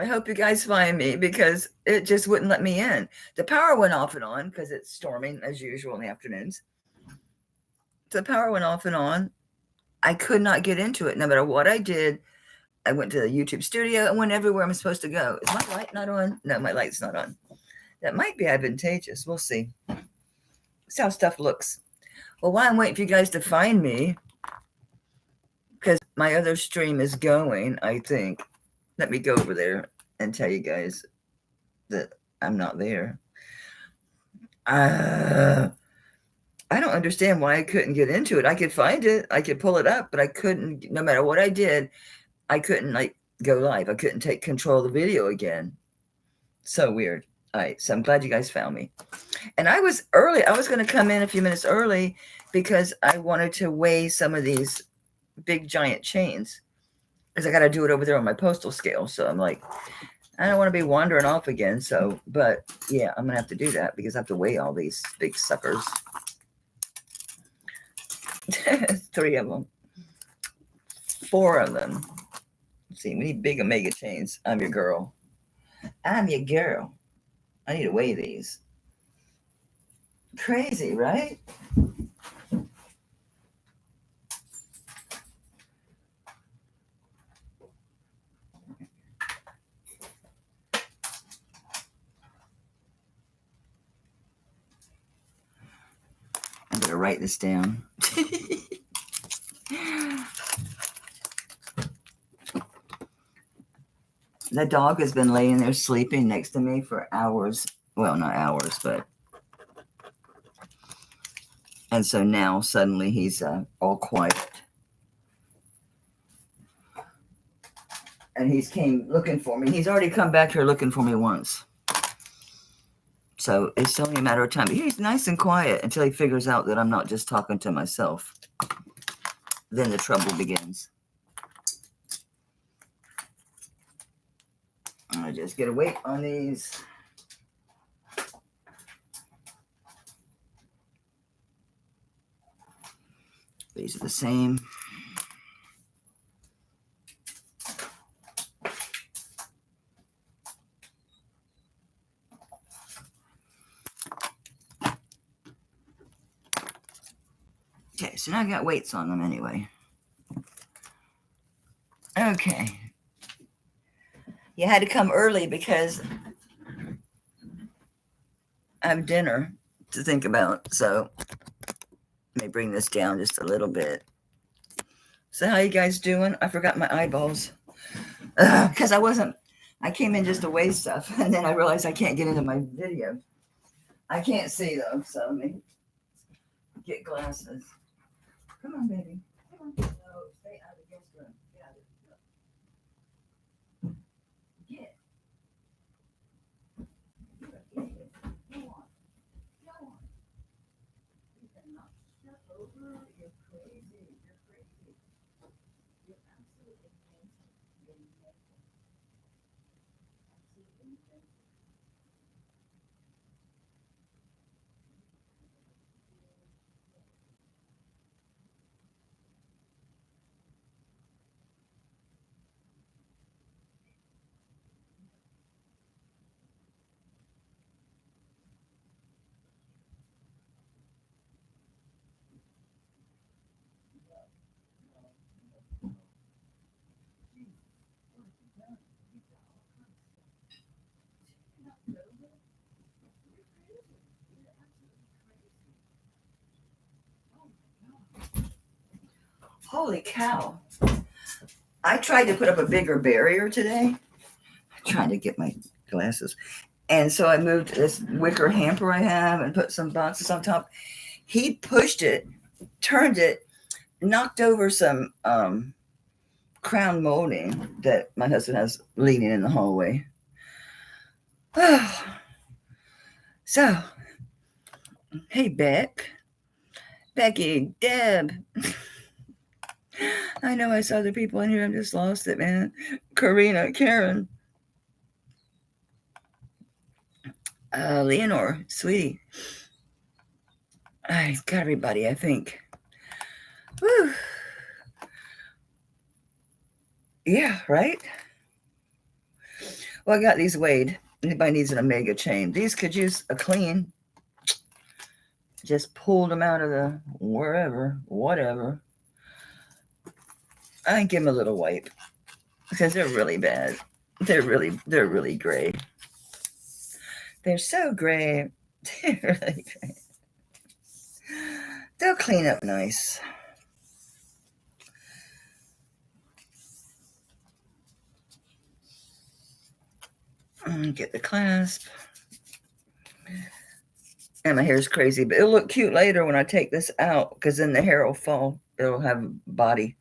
I hope you guys find me because it just wouldn't let me in. The power went off and on because it's storming as usual in the afternoons. The power went off and on. I could not get into it no matter what I did. I went to the YouTube studio. I went everywhere I'm supposed to go. Is my light not on? No, my light's not on. That might be advantageous. We'll see. See how stuff looks. Well, while I'm waiting for you guys to find me, because my other stream is going, I think. Let me go over there and tell you guys that I'm not there. I don't understand why I couldn't get into it. I could find it. I could pull it up, but I couldn't. No matter what I did, I couldn't go live. I couldn't take control of the video again. So weird. All right. So I'm glad you guys found me. And I was early. I was going to come in a few minutes early because I wanted to weigh some of these big giant chains. Because I got to do it over there on my postal scale. So I'm like, I don't want to be wandering off again. So, but yeah, I'm going to have to do that because I have to weigh all these big suckers. 3 of them. 4 of them. Let's see, we need big omega chains. I'm your girl. I'm your girl. I need to weigh these. Crazy, right? I'm going to write this down. The dog has been laying there sleeping next to me for hours. Well, not hours, but. And so now suddenly he's all quiet. And he's came looking for me. He's already come back here looking for me once. So it's only a matter of time. He's nice and quiet until he figures out that I'm not just talking to myself. Then the trouble begins. I just get a weight on these. These are the same. Okay, so now I got weights on them anyway. Okay. You had to come early because I have dinner to think about. So let me bring this down just a little bit. So how you guys doing? I forgot my eyeballs. Because I came in just to weigh stuff. And then I realized I can't get into my video. I can't see though. So let me get glasses. Come on, baby. Come on. No, stay out of the guest room. Get out of it. Get. Go on. Go on. You cannot step over. You're crazy. You're crazy. You're absolutely crazy. You're mental. Absolutely mental. Holy cow. I tried to put up a bigger barrier today. I'm trying to get my glasses. And so I moved this wicker hamper I have and put some boxes on top. He pushed it, turned it, knocked over some crown molding that my husband has leaning in the hallway. So, hey, Becky, Deb. I know I saw other people in here. I just lost it, man. Karina, Karen. Leonore, sweetie. I got everybody, I think. Whew. Yeah, right? Well, I got these weighed. Anybody needs an omega chain. These could use a clean. Just pulled them out of the wherever, whatever. I give them a little wipe because they're really bad. They're really gray. They're so gray. They're really gray. They'll clean up nice. Get the clasp. And my hair's crazy, but it'll look cute later when I take this out because then the hair will fall. It'll have body.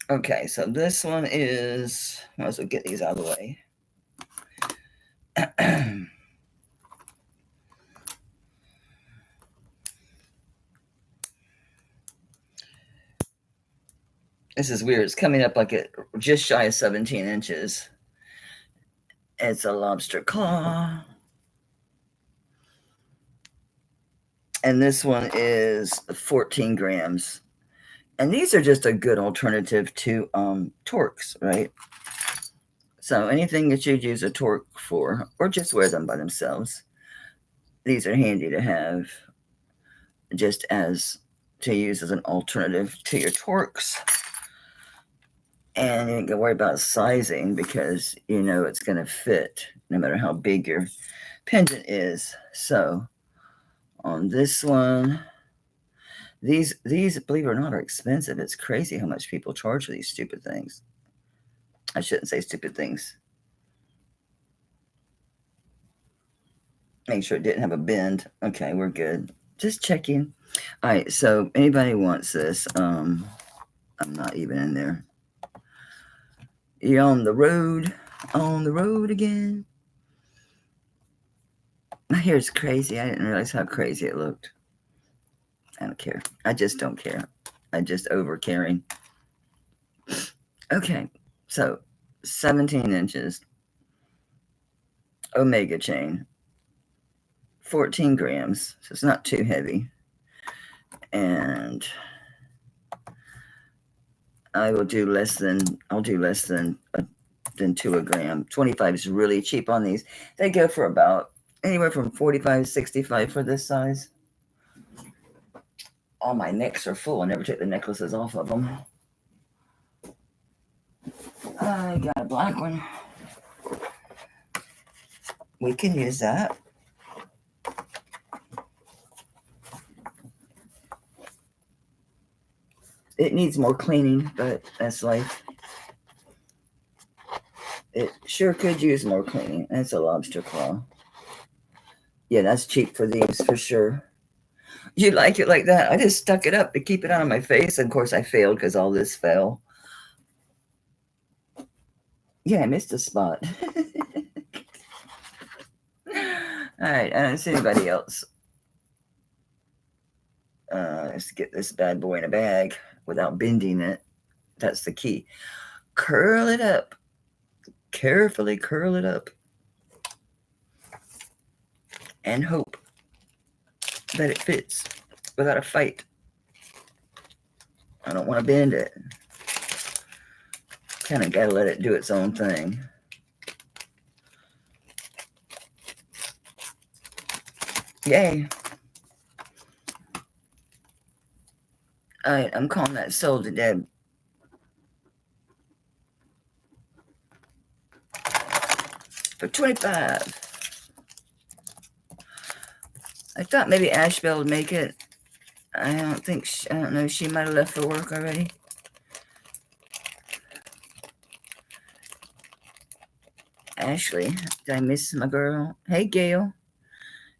Okay, so this one is, might as well get these out of the way. This is weird. It's coming up like it just shy of 17 inches. It's a lobster claw. And this one is 14 grams. And these are just a good alternative to torques, right? So anything that you'd use a torque for, or just wear them by themselves, these are handy to have just as to use as an alternative to your torques. And you ain't gonna worry about sizing because you know it's gonna fit no matter how big your pendant is. So on this one, these believe it or not are expensive. It's crazy how much people charge for these stupid things. I shouldn't say stupid things. Make sure it didn't have a bend. Okay, we're good. Just checking. All right, so anybody wants this, I'm not even in there. You're on the road again. My hair is crazy. I didn't realize how crazy it looked. I don't care. I just don't care. I just over caring. Okay, so 17 inches. Omega chain. 14 grams. So it's not too heavy. And I'll do less than 2 a gram. 25 is really cheap on these. They go for about anywhere from 45 to 65 for this size. All my necks are full. I never take the necklaces off of them. I got a black one. We can use that. It needs more cleaning, but that's life. It sure could use more cleaning. That's a lobster claw. Yeah, that's cheap for these for sure. You like it like that? I just stuck it up to keep it out of my face. And of course, I failed because all this fell. Yeah, I missed a spot. All right, I don't see anybody else. Let's get this bad boy in a bag without bending it. That's the key. Curl it up. Carefully curl it up. And hope that it fits without a fight. I don't want to bend it. Kind of got to let it do its own thing. Yay. All right, I'm calling that sold to Deb. For 25. I thought maybe Ashbel would make it. I don't know. She might have left for work already. Ashley, did I miss my girl? Hey, Gail.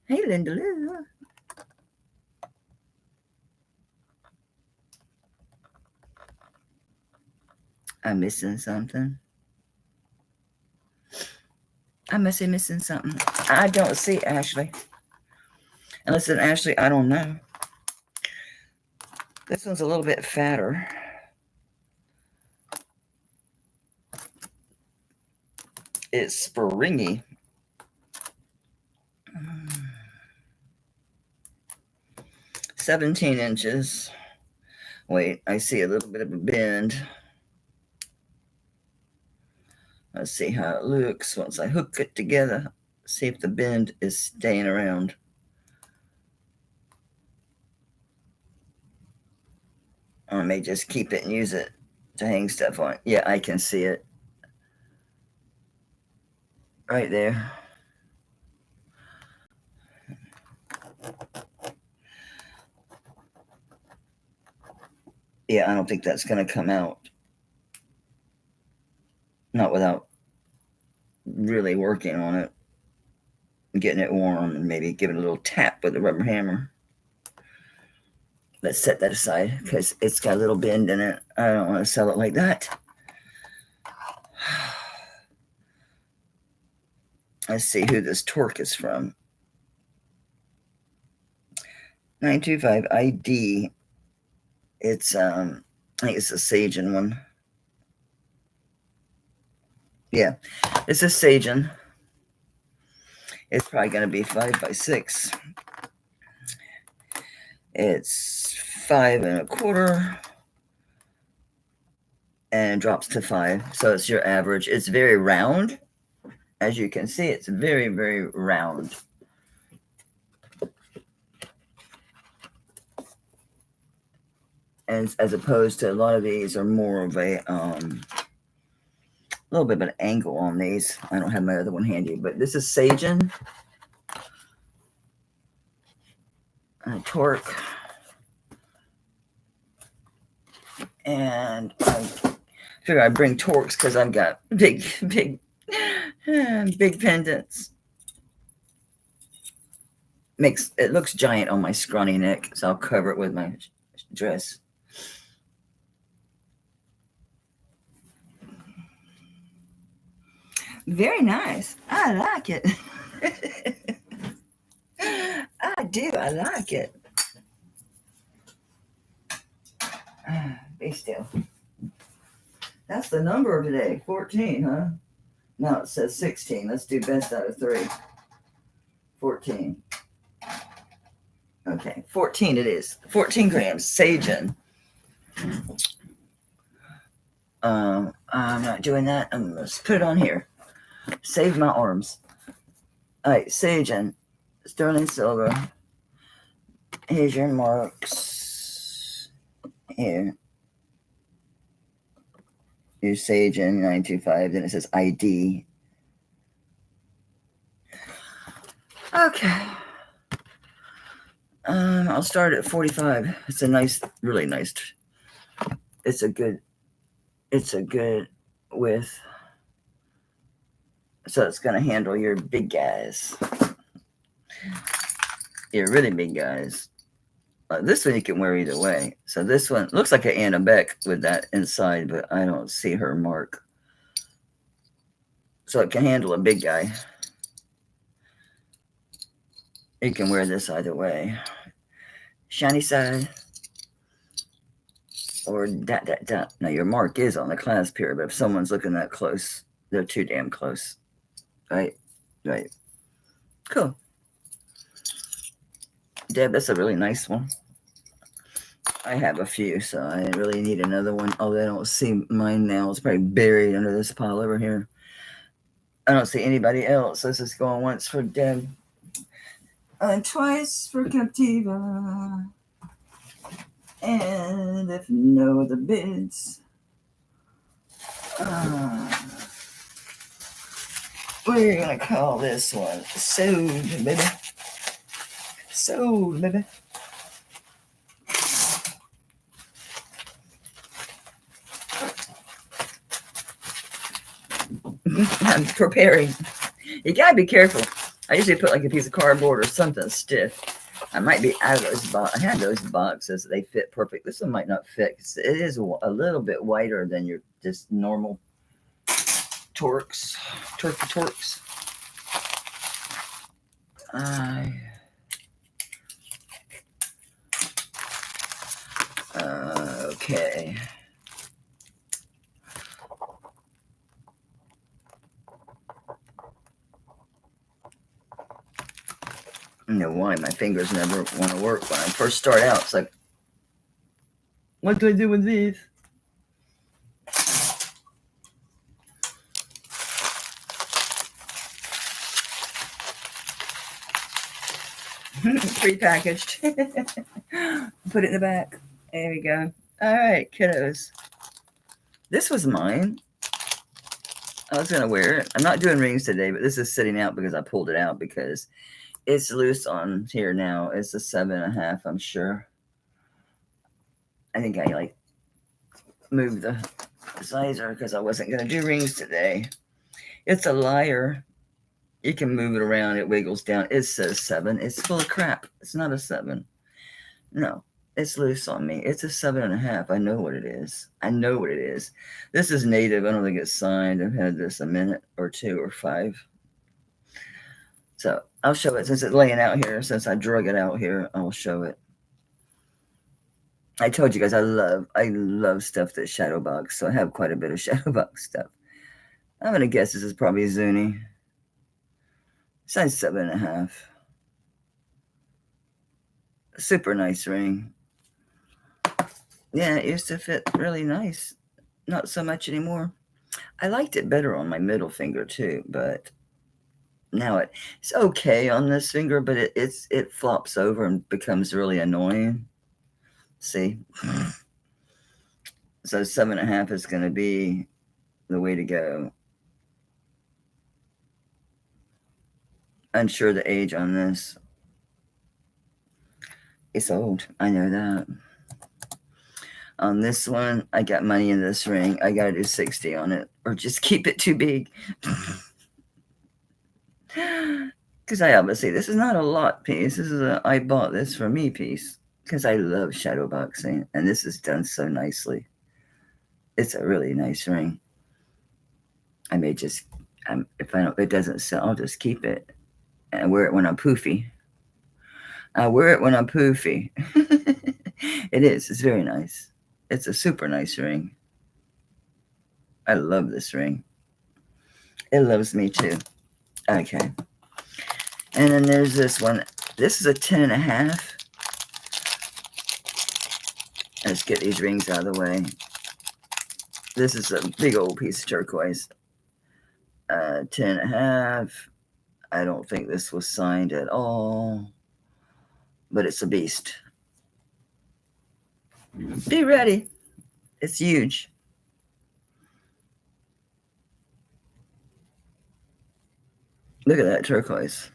Hey, Linda Lou. I'm missing something. I must be missing something. I don't see Ashley. And listen, Ashley, I don't know. This one's a little bit fatter. It's springy. Mm. 17 inches. Wait, I see a little bit of a bend. Let's see how it looks once I hook it together. See if the bend is staying around. I may just keep it and use it to hang stuff on. Yeah, I can see it. Right there. Yeah, I don't think that's going to come out. Not without really working on it. Getting it warm and maybe giving it a little tap with a rubber hammer. Let's set that aside because it's got a little bend in it. I don't want to sell it like that. Let's see who this torque is from. 925 ID. It's I think it's a Sagen one. Yeah, it's a Sagen. It's probably going to be 5x6. It's 5 1/4 and drops to 5. So it's your average. It's very round. As you can see, it's very, very round. And as opposed to a lot of these are more of a little bit of an angle on these. I don't have my other one handy, but this is Sagen. Torque. And I figure I bring torques because I've got big pendants. It looks giant on my scrawny neck, so I'll cover it with my dress. Very nice. I like it. I do. I like it. Be still. That's the number of today. 14, huh? No, it says 16. Let's do best out of 3. 14. Okay, 14 it is. 14 grams. Sagen. I'm not doing that. I'm going to put it on here. Save my arms. All right, Sagen. Sterling silver. Here's your marks. Here. Your Sagen 925. Then it says ID. Okay. I'll start at 45. It's a nice, really nice. It's a good width. So it's going to handle your big guys. Your really big guys. This one you can wear either way. So this one looks like an Anna Beck with that inside, but I don't see her mark. So it can handle a big guy. You can wear this either way. Shiny side. Or that. Now your mark is on the clasp here, but if someone's looking that close, they're too damn close. Right? Right. Cool. Deb, that's a really nice one. I have a few, so I really need another one. Although I don't see mine now. It's probably buried under this pile over here. I don't see anybody else. This is going once for Deb. And twice for Captiva. And if no other bids, we're going to call this one Sold, baby. Sold, baby. I'm preparing. You got to be careful. I usually put like a piece of cardboard or something stiff. I might be out of those boxes. I had those boxes. They fit perfect. This one might not fit. It is a little bit wider than your just normal Torques. Okay. I don't know why my fingers never want to work when I first start out. It's like, what do I do with these? Pre-packaged. Put it in the back. There we go. All right, kiddos. This was mine. I was going to wear it. I'm not doing rings today, but this is sitting out because I pulled it out because it's loose on here now. It's a 7.5, I'm sure. I think I like moved the sizer because I wasn't going to do rings today. It's a liar. You can move it around. It wiggles down. It says 7. It's full of crap. It's not a 7. No, it's loose on me. It's a 7.5. I know what it is. I know what it is. This is native. I don't think it's signed. I've had this a minute or 2 or 5. So I'll show it since it's laying out here. Since I drug it out here, I'll show it. I told you guys I love stuff that's shadow box. So I have quite a bit of shadow box stuff. I'm going to guess this is probably Zuni. Size 7.5. Super nice ring. Yeah, it used to fit really nice. Not so much anymore. I liked it better on my middle finger too, but now it's okay on this finger, but it flops over and becomes really annoying. See? So 7.5 is going to be the way to go. Unsure the age on this. It's old. I know that. On this one, I got money in this ring. I got to do 60 on it or just keep it too big. Because I obviously, this is not a lot piece. This is I bought this for me piece because I love shadow boxing. And this is done so nicely. It's a really nice ring. I may just, if it doesn't sell, I'll just keep it and wear it when I'm poofy. I wear it when I'm poofy. It is. It's very nice. It's a super nice ring. I love this ring. It loves me too. Okay. And then there's this one. This is a 10.5. Let's get these rings out of the way. This is a big old piece of turquoise. 10.5. I don't think this was signed at all. But it's a beast. Be ready. It's huge. Look at that turquoise.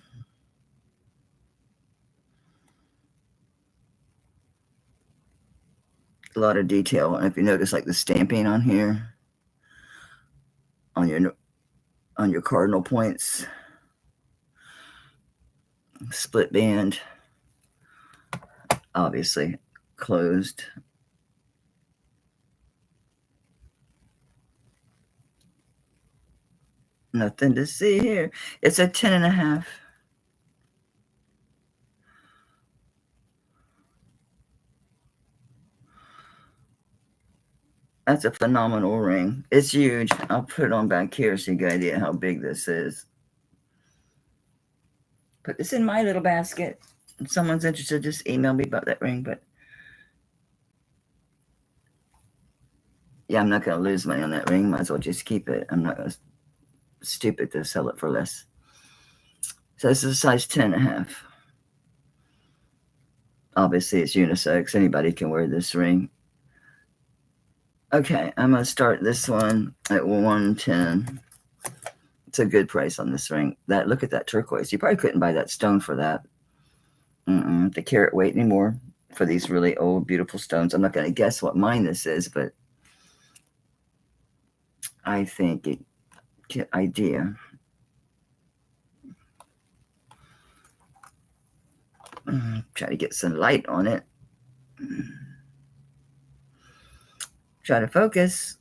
A lot of detail. And if you notice, like the stamping on here, on your cardinal points, split band, obviously closed. Nothing to see here. It's a 10.5. That's a phenomenal ring. It's huge. I'll put it on back here so you get an idea how big this is. Put this in my little basket. If someone's interested, just email me about that ring. But yeah, I'm not going to lose money on that ring. Might as well just keep it. I'm not going to stupid to sell it for less. So this is a size 10.5. Obviously, it's unisex. Anybody can wear this ring. Okay, I'm going to start this one at 110. It's a good price on this ring. Look at that turquoise. You probably couldn't buy that stone for that. The carat weight anymore for these really old, beautiful stones. I'm not going to guess what mine this is, but I think it get idea. Try to get some light on it. Try to focus.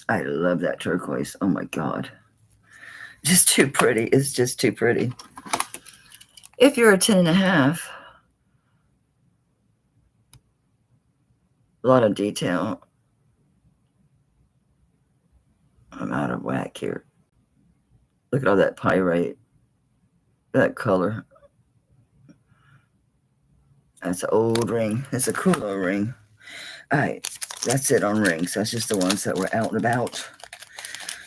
I love that turquoise. Oh my God. Just too pretty. It's just too pretty. If you're a 10.5, a lot of detail. I'm out of whack here. Look at all that pyrite. That color. That's an old ring. It's a cool old ring. All right. That's it on rings. That's just the ones that were out and about.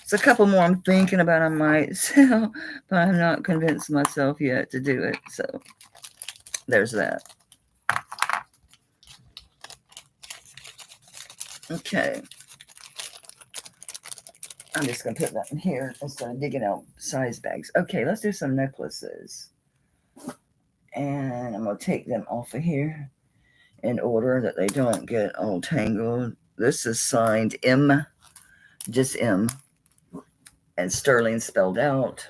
There's a couple more I'm thinking about I might sell, but I'm not convinced myself yet to do it. So there's that. Okay. I'm just going to put that in here instead of digging out size bags. Okay, let's do some necklaces. And I'm going to take them off of here in order that they don't get all tangled. This is signed M, just M, and sterling spelled out.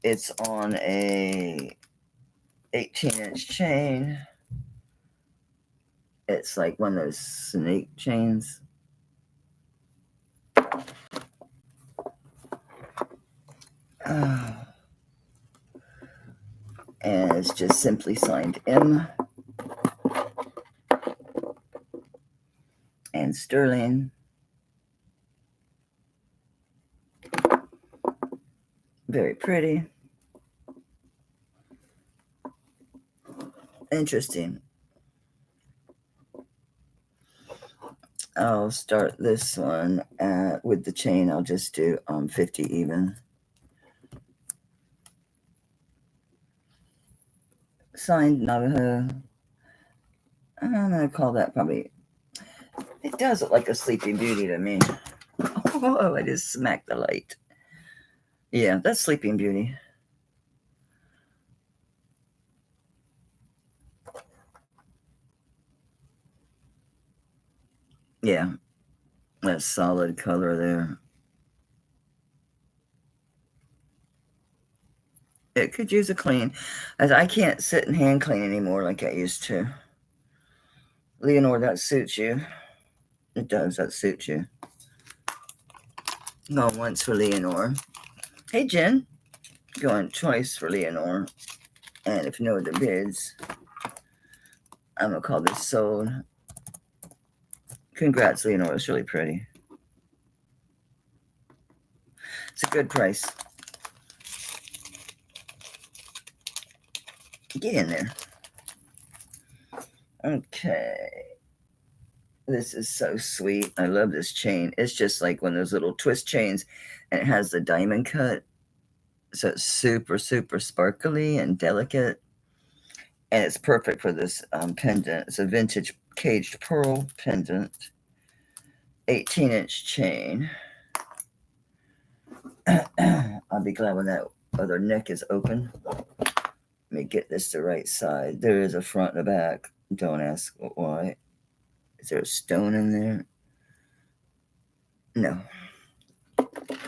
It's on a 18-inch chain. It's like one of those snake chains. And it's just simply signed M and sterling. Very pretty. Interesting. I'll start this one with the chain. I'll just do 50 even. Signed Navajo. I'm going to call that probably, it does look like a Sleeping Beauty to me. Oh, I just smacked the light. Yeah, that's Sleeping Beauty. Yeah, that solid color there. It could use a clean, as I can't sit and hand clean anymore like I used to. Leonore, that suits you. It does, that suits you. Going once for Leonore. Hey, Jen. Going twice for Leonore. And if no other bids, I'm going to call this sold. Congrats, Leonore. It's really pretty. It's a good price. Get in there. Okay. This is so sweet. I love this chain. It's just like one of those little twist chains, and it has the diamond cut. So it's super, super sparkly and delicate. And it's perfect for this pendant. It's a vintage caged pearl pendant. 18-inch chain. I'll be glad when that other neck is open. Let me get this the right side. There is a front and a back. Don't ask why. Is there a stone in there? No.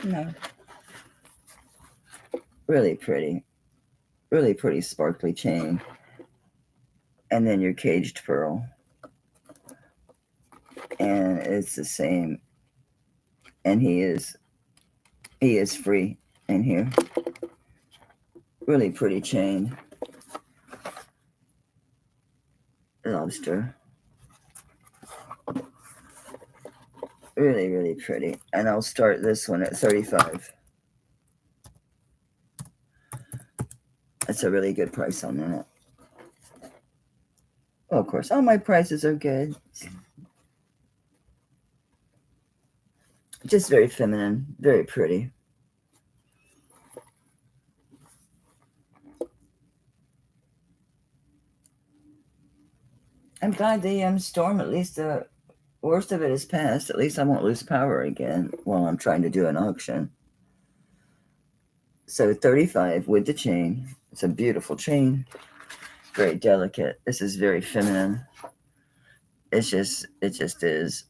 No. Really pretty. Really pretty sparkly chain. And then your caged pearl. And it's the same. And he is free in here. Really pretty chain. Lobster. Really, really pretty. And I'll start this one at 35. That's a really good price on that. Well, of course, all my prices are good. Just very feminine, very pretty. I'm glad the storm, at least the worst of it is past. At least I won't lose power again while I'm trying to do an auction. So 35 with the chain. It's a beautiful chain. Very delicate. This is very feminine. It just is.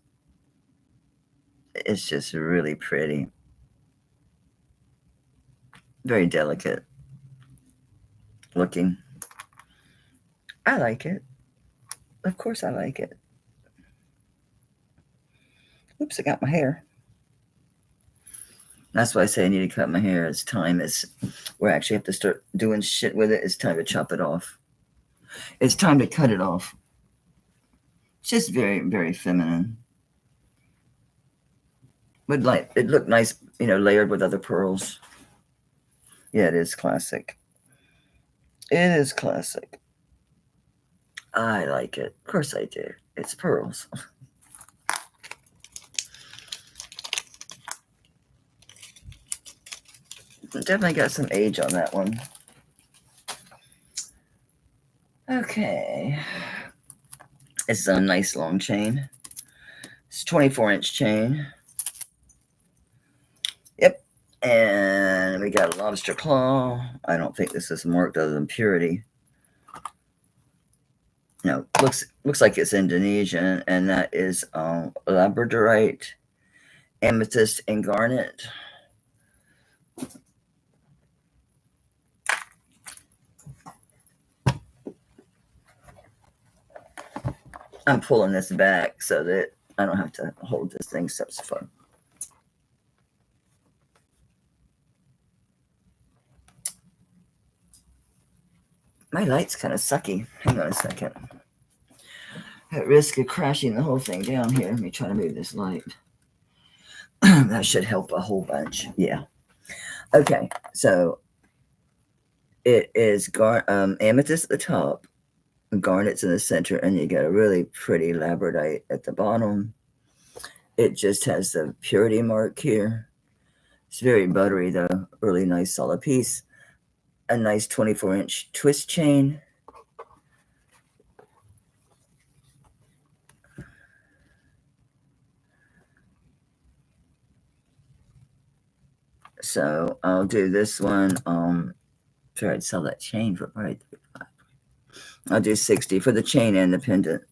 It's just really pretty. Very delicate looking. I like it. Of course I like it. Oops, I got my hair. That's why I say I need to cut my hair. It's time. We actually have to start doing shit with it. It's time to chop it off. It's time to cut it off. It's just very, very feminine. Would like it looked nice, layered with other pearls. Yeah, it is classic. It is classic. I like it. Of course I do. It's pearls. Definitely got some age on that one. Okay. It's a nice long chain. It's 24-inch chain. Yep. And we got a lobster claw. I don't think this is marked other than purity. No, looks like it's Indonesian, and that is labradorite, amethyst, and garnet. I'm pulling this back so that I don't have to hold this thing subsify. My light's kind of sucky. Hang on a second. At risk of crashing the whole thing down here, let me try to move this light. That should help a whole bunch. Yeah. Okay, so it is amethyst at the top, garnets in the center, and you got a really pretty labradorite at the bottom. It just has the purity mark here. It's very buttery though, really nice solid piece. A nice 24-inch twist chain. So I'll do this one. Sure, I'd sell that chain for probably $35. I'll do $60 for the chain and the pendant.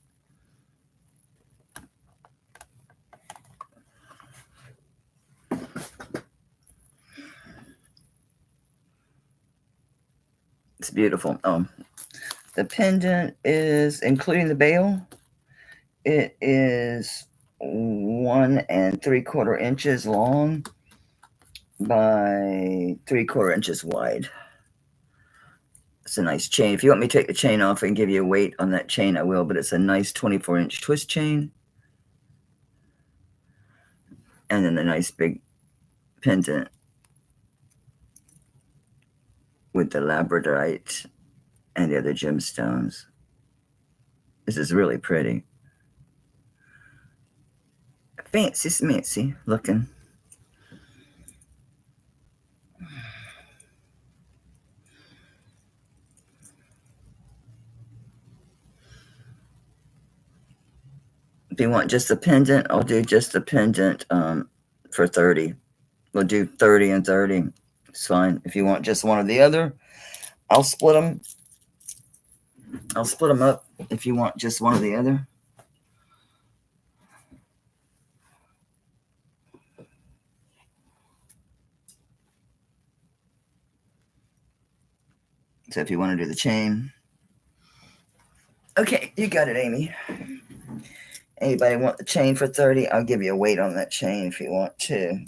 It's beautiful. The pendant is, including the bail, it is 1 3/4 inches long by 3/4 inches wide. It's a nice chain. If you want me to take the chain off and give you a weight on that chain, I will, but it's a nice 24-inch twist chain. And then the nice big pendant with the labradorite and the other gemstones. This is really pretty. Fancy smancy looking. If you want just the pendant, I'll do just the pendant for $30. We'll do 30 and 30. It's fine. If you want just one or the other, I'll split them. I'll split them up if you want just one or the other. So if you want to do the chain. Okay, you got it, Amy. Anybody want the chain for $30? I'll give you a weight on that chain if you want to.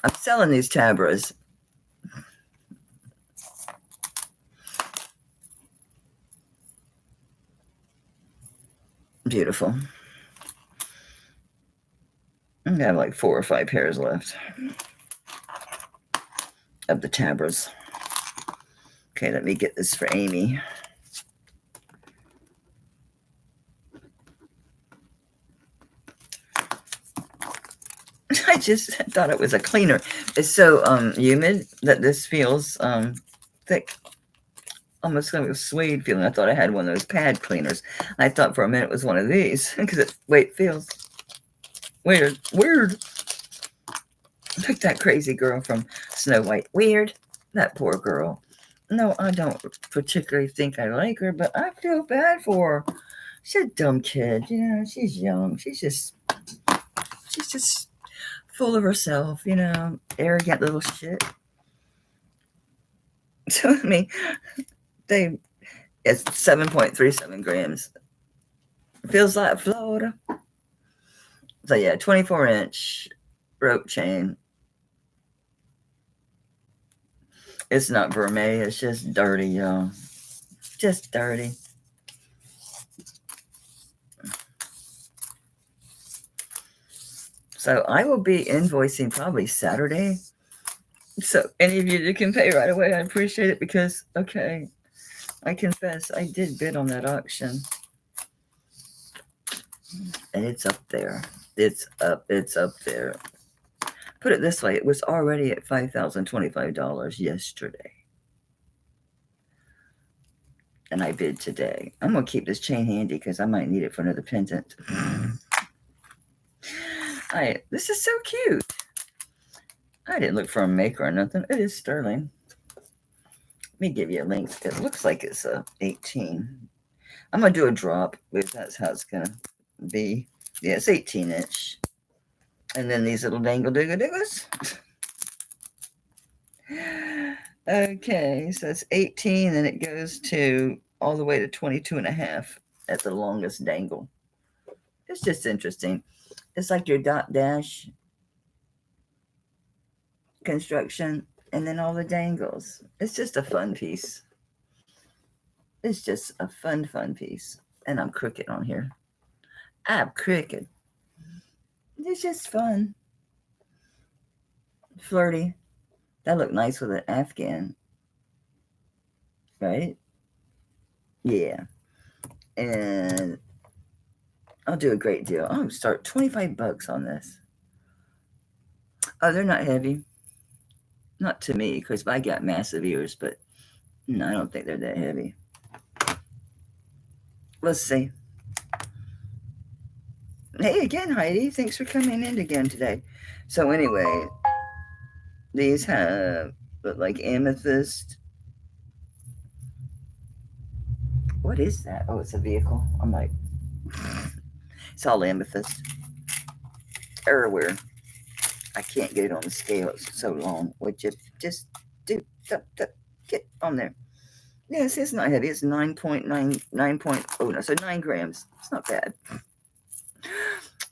I'm selling these tabras. Beautiful. I have like 4 or 5 pairs left of the tabras. Okay, let me get this for Amy. I just thought it was a cleaner. It's so humid that this feels thick. Almost like a suede feeling. I thought I had one of those pad cleaners. I thought for a minute it was one of these because it feels weird. Like that crazy girl from Snow White. Weird. That poor girl. No, I don't particularly think I like her, but I feel bad for her. She's a dumb kid. You know, she's young. She's just full of herself, you know, arrogant little shit. So, I mean, it's 7.37 grams. Feels like Florida. So, yeah, 24-inch rope chain. It's not vermeil. It's just dirty, y'all. Just dirty. So I will be invoicing probably Saturday. So any of you that can pay right away, I appreciate it because, okay, I confess I did bid on that auction. And it's up there. It's up there. Put it this way, it was already at $5,025 yesterday. And I bid today. I'm going to keep this chain handy because I might need it for another pendant. This is so cute. I didn't look for a maker or nothing. It is sterling. Let me give you a link. It looks like it's a 18. I'm going to do a drop because that's how it's going to be. Yeah, it's 18-inch. And then these little dangle-diggle-diggles. Okay, so it's 18, and it goes to all the way to 22.5 at the longest dangle. It's just interesting. It's like your dot dash construction, and then all the dangles. It's just a fun piece. It's just a fun piece. And I'm crooked on here. I'm crooked. It's just fun. Flirty. That looked nice with an Afghan. Right? Yeah. And I'll do a great deal. I'll start $25 on this. Oh, they're not heavy. Not to me, because I got massive ears, but no, I don't think they're that heavy. Let's see. Hey again, Heidi. Thanks for coming in again today. So anyway, these have look like amethyst. What is that? Oh, it's a vehicle. I'm like, it's all amethyst. Everywhere. I can't get it on the scale. It's so long. Would you just do get on there? Yes, it's not heavy. It's 9.9. No, so 9 grams. It's not bad.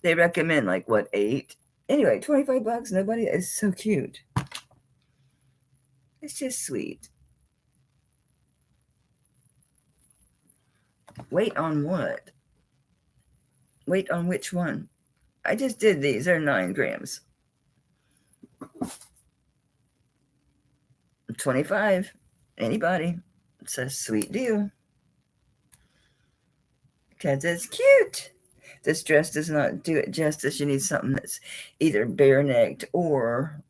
They recommend like what, 8? Anyway, $25. Nobody is so cute. It's just sweet. Wait on what? Wait on which one? I just did these. They're 9 grams. 25. Anybody? It's a sweet deal. Because it's cute. This dress does not do it justice. You need something that's either bare-necked or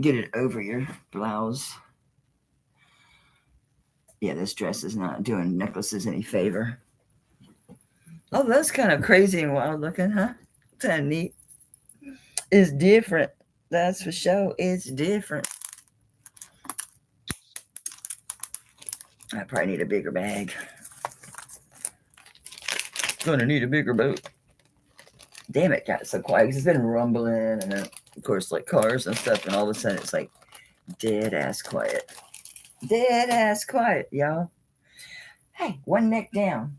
get it over your blouse. Yeah, this dress is not doing necklaces any favor. Oh, that's kind of crazy and wild looking, huh? Kind of neat. It's different. That's for sure. It's different. I probably need a bigger bag. Gonna need a bigger boat. Damn, it got so quiet because it's been rumbling and then, of course, like cars and stuff, and all of a sudden it's like dead ass quiet. Dead ass quiet, y'all. Hey, one neck down.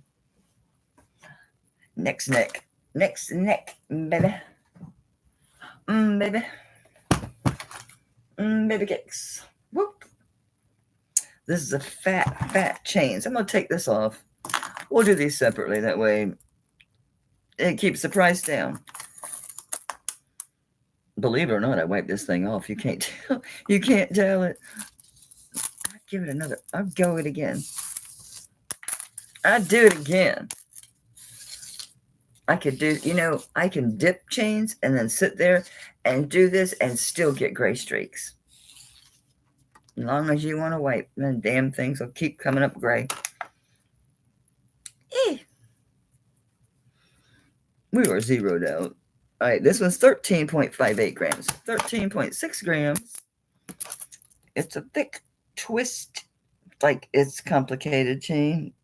Next neck. Next neck, baby. Baby. Baby cakes. Whoop. This is a fat chain. So I'm going to take this off. We'll do these separately. That way it keeps the price down. Believe it or not, I wiped this thing off. You can't tell. You can't tell it. I'll give it another. I'll go it again. I'd do it again. I could do, I can dip chains and then sit there and do this and still get gray streaks. As long as you want to wipe, then damn things will keep coming up gray. We were zeroed out. All right, this one's 13.58 grams. 13.6 grams. It's a thick twist, like it's complicated chain.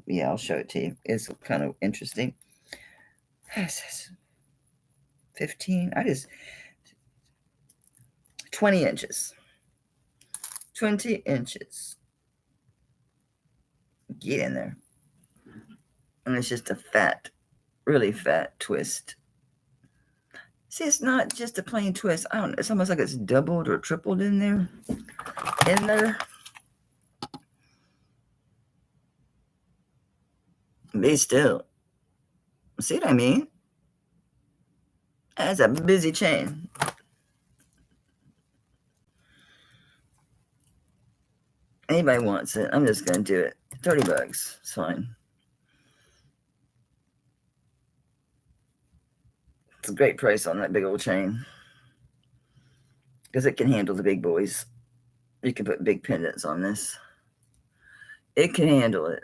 Yeah, I'll show it to you. It's kind of interesting. 15. 20 inches. 20 inches. Get in there. And it's just a really fat twist. See, it's not just a plain twist. I don't know. It's almost like it's doubled or tripled in there. Be still. See what I mean? That's a busy chain. Anybody wants it, I'm just going to do it. $30. It's fine. a great price on that big old chain because it can handle the big boys. You can put big pendants on this. It can handle it.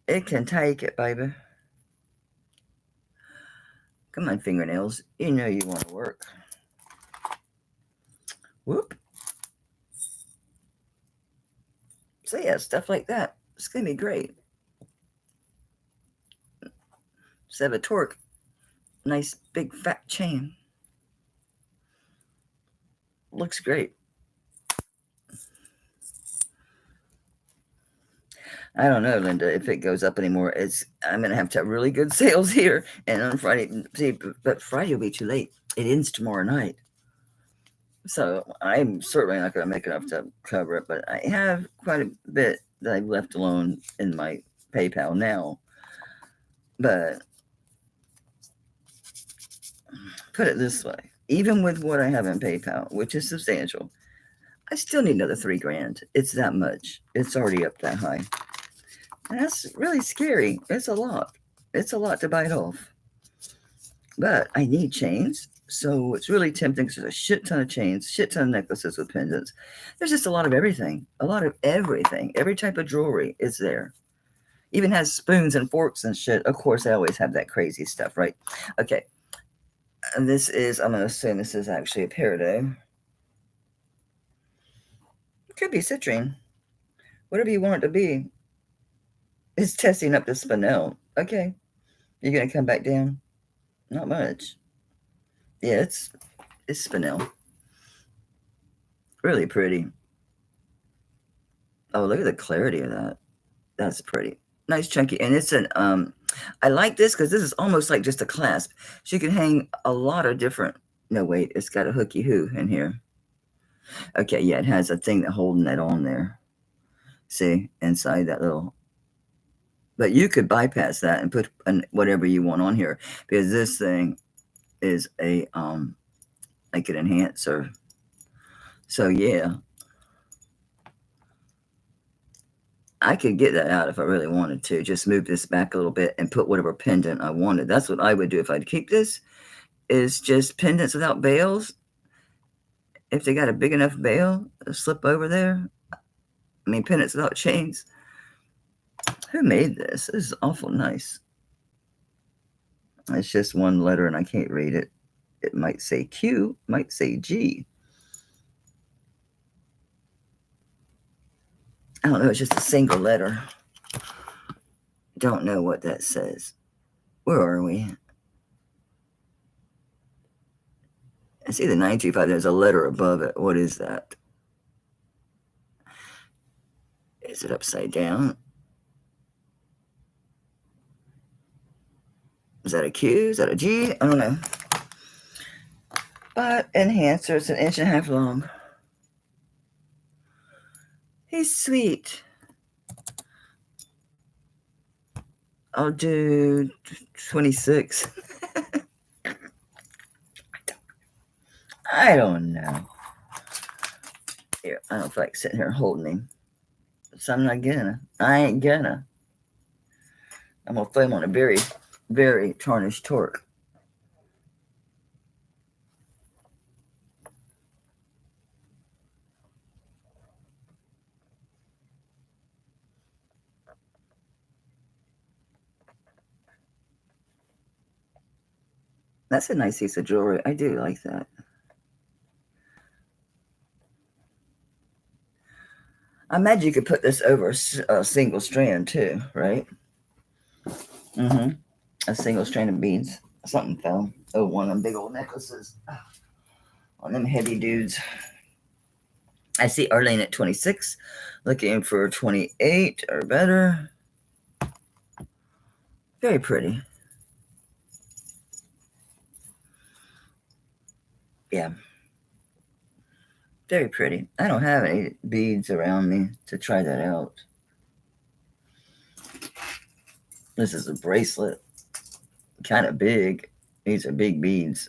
It can take it, baby. Come on, fingernails. You know you want to work. Whoop. So yeah, stuff like that. It's going to be great. Just have a torque. Nice big fat chain. Looks great. I don't know, Linda, if it goes up anymore. I'm going to have really good sales here. And on Friday, see, but Friday will be too late. It ends tomorrow night. So I'm certainly not going to make enough to cover it. But I have quite a bit that I've left alone in my PayPal now. But put it this way. Even with what I have in PayPal, which is substantial, I still need another $3,000. It's that much. It's already up that high. And that's really scary. It's a lot. It's a lot to bite off. But I need chains. So it's really tempting because there's a shit ton of chains, shit ton of necklaces with pendants. There's just a lot of everything. A lot of everything. Every type of jewelry is there. Even has spoons and forks and shit. Of course, I always have that crazy stuff, right? Okay. And this is, I'm going to assume this is actually a peridot. It could be citrine. Whatever you want it to be. It's testing up the spinel. Okay. You're going to come back down? Not much. Yeah, it's spinel. Really pretty. Oh, look at the clarity of that. That's pretty. Nice chunky. And it's an, I like this because this is almost like just a clasp. So you can hang a lot of different, no, wait, it's got a hooky hoo in here. Okay, yeah, it has a thing that holding that on there. See, inside that little, but you could bypass that and put whatever you want on here because this thing is a, like an enhancer. So yeah, I could get that out if I really wanted to. Just move this back a little bit and put whatever pendant I wanted. That's what I would do if I'd keep this, is just pendants without bails. If they got a big enough bail to slip over there. I mean, pendants without chains. Who made this? This is awful nice. It's just one letter and I can't read it. It might say Q, might say G. I don't know, it's just a single letter. Don't know what that says. Where are we? I see the 925, there's a letter above it. What is that? Is it upside down? Is that a Q? Is that a G? I don't know. But enhancer, it's 1.5 inches long. He's sweet. I'll do 26. I don't know. Here, I don't feel like sitting here holding him. So I'm not gonna. I ain't gonna. I'm gonna throw him on a very, very tarnished torque. That's a nice piece of jewelry. I do like that. I imagine you could put this over a single strand too, right? Mm-hmm. A single strand of beads. Something fell. Oh, one of them big old necklaces. On them heavy dudes. I see Arlene at 26. Looking for 28 or better. Very pretty. Yeah. Very pretty. I don't have any beads around me to try that out. This is a bracelet. Kind of big. These are big beads.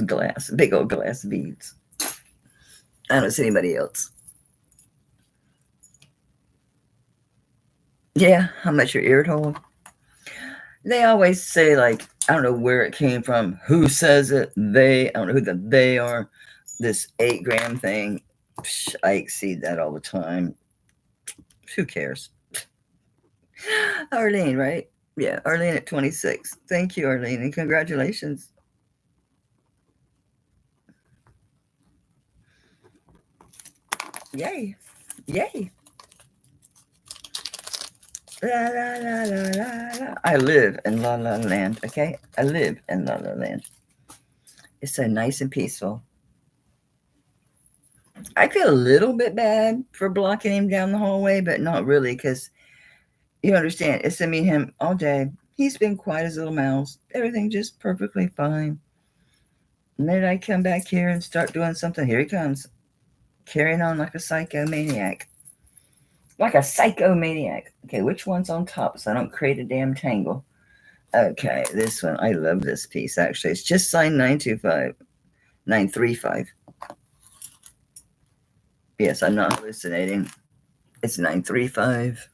Glass. Big old glass beads. I don't see anybody else. Yeah, how much your ear hold? They always say like I don't know where it came from. Who says it? They. I don't know who the they are. This 8-gram thing. Psh, I exceed that all the time. Who cares? Arlene, right? Yeah, Arlene at 26. Thank you, Arlene, and congratulations. Yay. Yay. La la la la la la. I live in La La Land, okay? I live in La La Land. It's so nice and peaceful. I feel a little bit bad for blocking him down the hallway, but not really, because you understand, it's me and him all day. He's been quiet as a little mouse. Everything just perfectly fine. And then I come back here and start doing something. Here he comes, carrying on like a psychomaniac. Like a psychomaniac. Okay, which one's on top so I don't create a damn tangle? Okay, this one. I love this piece, actually. It's just signed 925. 935. Yes, I'm not hallucinating. It's 935.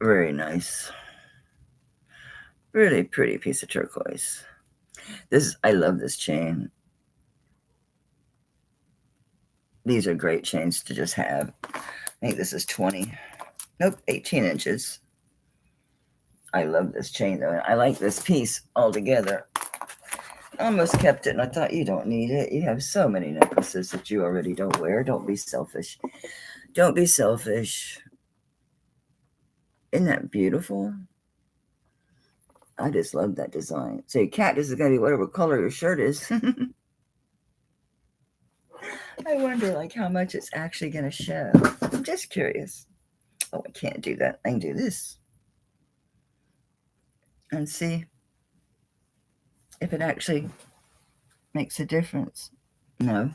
Very nice. Really pretty piece of turquoise. I love this chain. These are great chains to just have. I think this is 20. Nope, 18 inches. I love this chain though. I like this piece altogether. I almost kept it and I thought, you don't need it. You have so many necklaces that you already don't wear. Don't be selfish. Don't be selfish. Isn't that beautiful? I just love that design. So your cactus is going to be whatever color your shirt is. I wonder like how much it's actually going to show. I'm just curious. Oh, I can't do that. I can do this. And see if it actually makes a difference. No.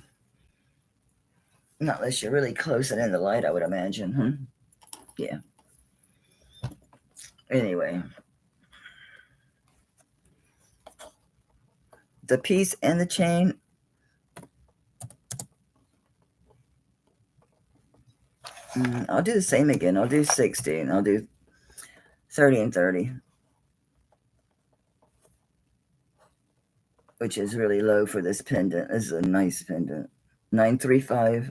Not unless you're really close and in the light, I would imagine. Yeah. Anyway. The piece and the chain. I'll do the same again. I'll do 60 and I'll do 30 and 30. Which is really low for this pendant. This is a nice pendant. 935.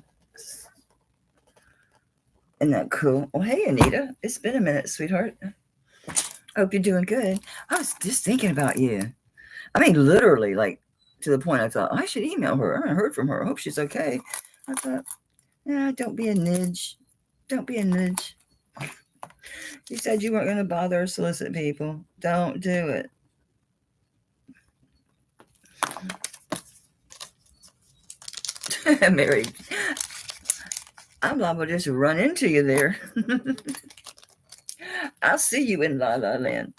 Isn't that cool? Well, hey, Anita. It's been a minute, sweetheart. Hope you're doing good. I was just thinking about you. I mean, literally, like, to the point I thought, I should email her. I haven't heard from her. I hope she's okay. I thought, don't be a nidge. Don't be a nidge. You said you weren't going to bother or solicit people. Don't do it. Mary, I'm liable to just run into you there. I'll see you in La La Land.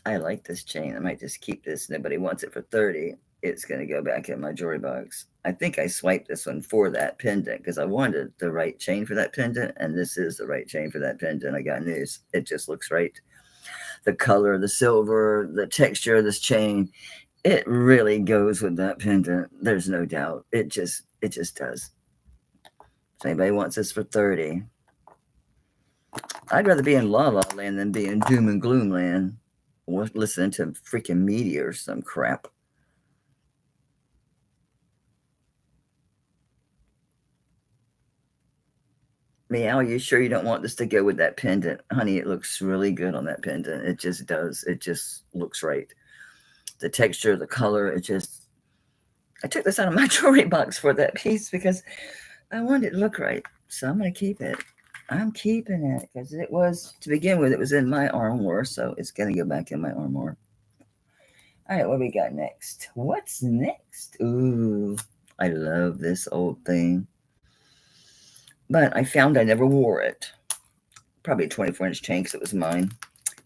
I like this chain. I might just keep this. Nobody wants it for 30. It's going to go back in my jewelry box. I think I swiped this one for that pendant because I wanted the right chain for that pendant, and this is the right chain for that pendant. I got news. It just looks right. The color, the silver, the texture of this chain, it really goes with that pendant. There's no doubt. It just does. If anybody wants this for 30, I'd rather be in La La Land than be in Doom and Gloom Land. Or listening to freaking media or some crap. Meow, you sure you don't want this to go with that pendant? Honey, it looks really good on that pendant. It just does. It just looks right. The texture, the color, I took this out of my jewelry box for that piece because I wanted it to look right. So I'm going to keep it. I'm keeping it because it was, to begin with, it was in my armoire. So it's going to go back in my armoire. All right, what do we got next? What's next? Ooh, I love this old thing. But I found I never wore it. Probably a 24-inch chain because it was mine.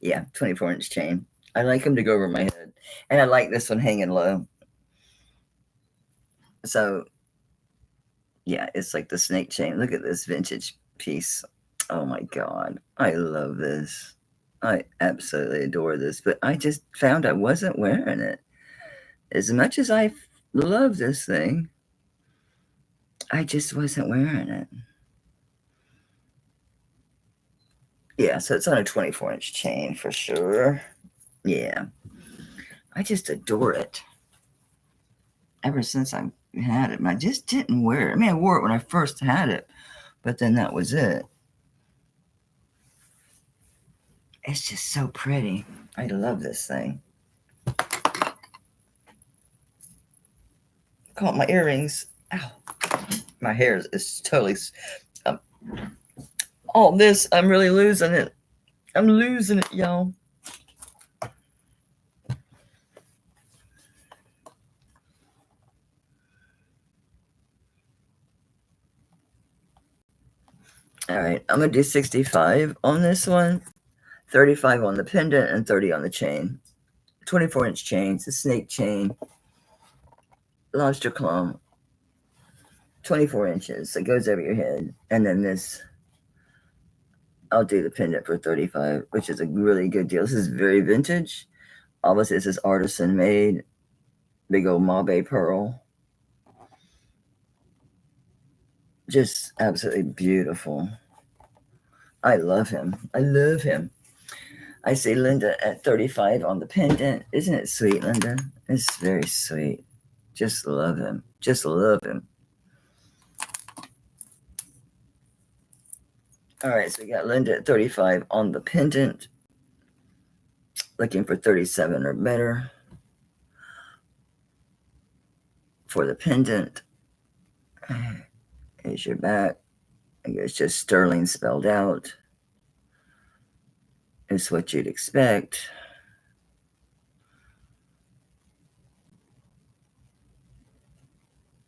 Yeah, 24-inch chain. I like them to go over my head. And I like this one hanging low. So, yeah, it's like the snake chain. Look at this vintage piece. Oh, my God. I love this. I absolutely adore this. But I just found I wasn't wearing it. As much as I love this thing, I just wasn't wearing it. Yeah, so it's on a 24-inch chain for sure. Yeah. I just adore it. Ever since I had it, I just didn't wear it. I mean, I wore it when I first had it, but then that was it. It's just so pretty. I love this thing. Caught my earrings. Ow. My hair is totally. Um, all this, I'm really losing it. I'm losing it, y'all. All right, I'm going to do 65 on this one, 35 on the pendant, and 30 on the chain. 24-inch chain. It's a snake chain. Lobster claw. 24 inches. It goes over your head. And then this, I'll do the pendant for 35, which is a really good deal. This is very vintage. Obviously, this is artisan made. Big old Mabe pearl. Just absolutely beautiful. I love him. I love him. I see Linda at 35 on the pendant. Isn't it sweet, Linda? It's very sweet. Just love him. Just love him. All right, so we got Linda at 35 on the pendant. Looking for 37 or better for the pendant. Here's your back. I guess just sterling spelled out. It's what you'd expect.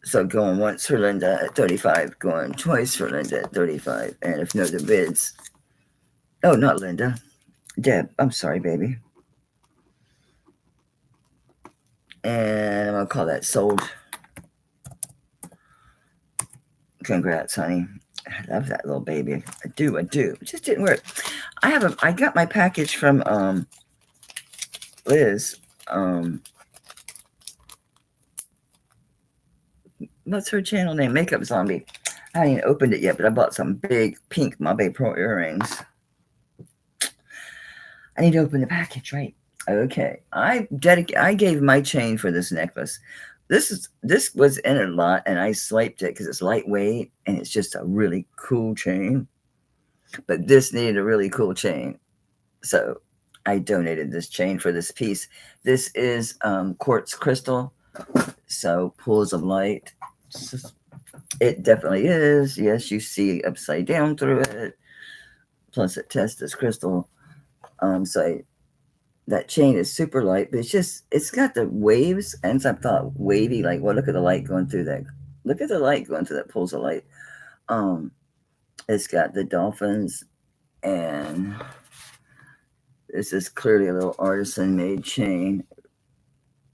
So going once for Linda at 35, going twice for Linda at 35. And if no other bids, oh, not Linda, Deb, I'm sorry, baby. And I'm going to call that sold. Congrats, honey. I love that little baby. I do. It just didn't work. I got my package from Liz. What's her channel name? Makeup Zombie. I haven't even opened it yet, but I bought some big pink Mabe Pearl earrings. I need to open the package, right? Okay. I gave my chain for this necklace. This was in it a lot, and I swiped it because it's lightweight and it's just a really cool chain. But this needed a really cool chain, so I donated this chain for this piece. This is quartz crystal, so pools of light. It definitely is. Yes, you see upside down through it. Plus, it tests as crystal. So that chain is super light, but it's got the waves, and I thought wavy, like, well, look at the light going through that. Look at the light going through that pools of light. It's got the dolphins, and this is clearly a little artisan made chain.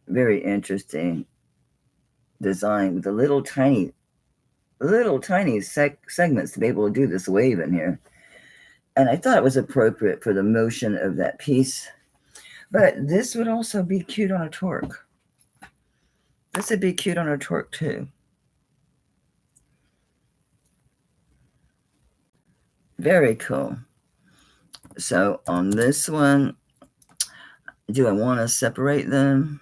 Very interesting design with the little tiny segments to be able to do this wave in here. And I thought it was appropriate for the motion of that piece. But this would also be cute on a torque. This would be cute on a torque too. Very cool. So on this one, do I want to separate them?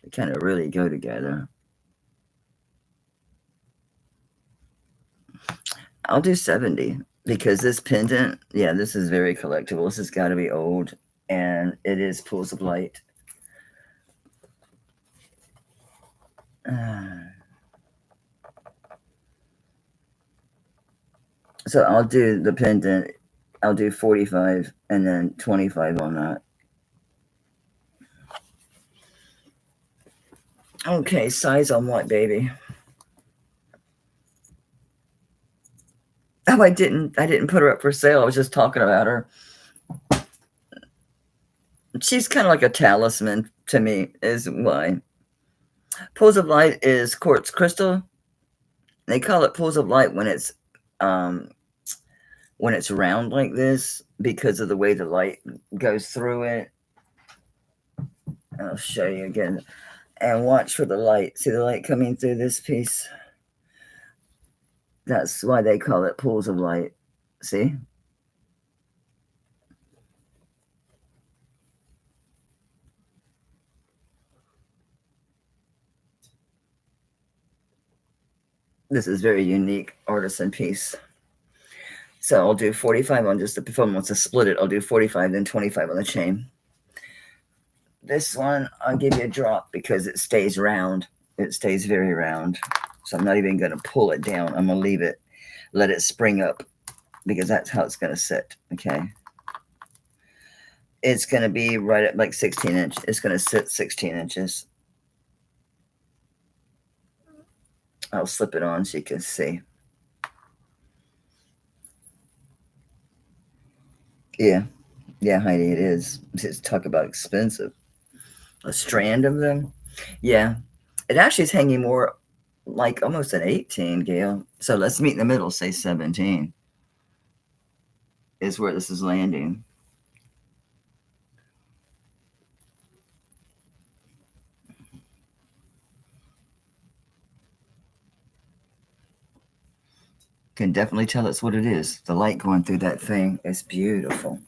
They kind of really go together. I'll do 70 because this pendant, yeah, this is very collectible. This has got to be old, and it is pools of light. So I'll do the pendant. I'll do 45 and then 25 on that. Okay, size on what, baby? Oh, I didn't put her up for sale. I was just talking about her. She's kind of like a talisman to me, is why. Pools of light is quartz crystal. They call it pools of light when it's round like this because of the way the light goes through it. I'll show you again. And watch for the light. See the light coming through this piece? That's why they call it pools of light. See? This is very unique artisan piece. So I'll do 45 on just, if someone wants to split it, I'll do 45, then 25 on the chain. This one, I'll give you a drop because it stays round. It stays very round. So I'm not even going to pull it down. I'm going to leave it, let it spring up, because that's how it's going to sit. Okay. It's going to be right at like 16 inches. It's going to sit 16 inches. I'll slip it on so you can see. Yeah. Yeah, Heidi, it is. Just talk about expensive. A strand of them. Yeah. It actually is hanging more like almost an 18, Gail. So let's meet in the middle, say 17 is where this is landing. Can definitely tell it's what it is. The light going through that thing is beautiful.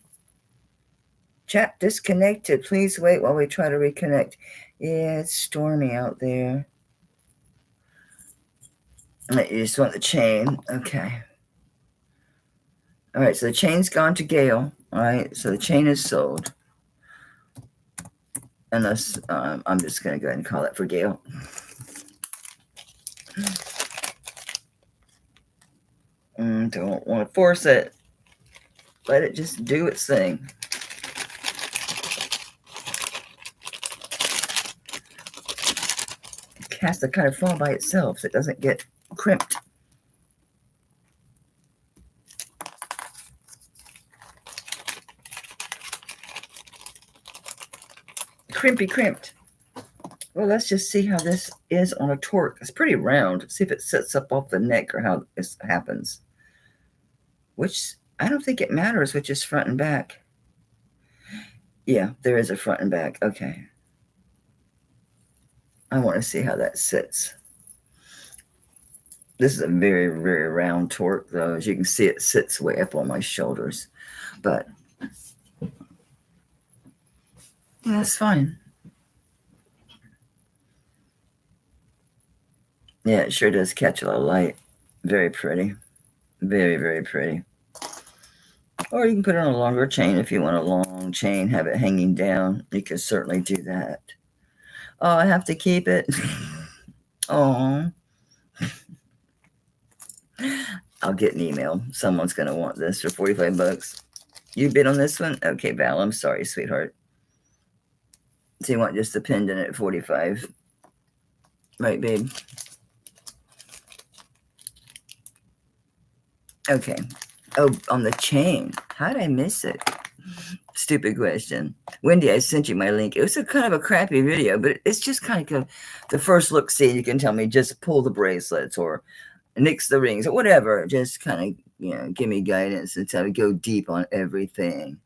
Chat disconnected. Please wait while we try to reconnect. Yeah, it's stormy out there. You just want the chain. Okay. All right, so the chain's gone to Gail. All right, so the chain is sold. Unless I'm just going to go ahead and call it for Gail. Don't want to force it. Let it just do its thing. It has to kind of fall by itself so it doesn't get crimped. Crimped. Well, let's just see how this is on a torque. It's pretty round. See if it sits up off the neck or how this happens. Which, I don't think it matters which is front and back. Yeah, there is a front and back. Okay. I want to see how that sits. This is a very, very round torque, though. As you can see, it sits way up on my shoulders. But that's fine. Yeah, it sure does catch a lot of light. Very pretty. Very, very pretty. Or you can put it on a longer chain if you want a long chain, have it hanging down. You can certainly do that. Oh, I have to keep it. Oh. I'll get an email. Someone's going to want this for 45 bucks. You bid on this one? Okay, Val, I'm sorry, sweetheart. So you want just the pendant at 45. Right, babe? Okay. Oh, on the chain. How did I miss it? Stupid question. Wendy, I sent you my link. It was a kind of a crappy video, but it's just kind of the first look see. You can tell me just pull the bracelets or nix the rings or whatever. Just kind of, give me guidance and tell me go deep on everything.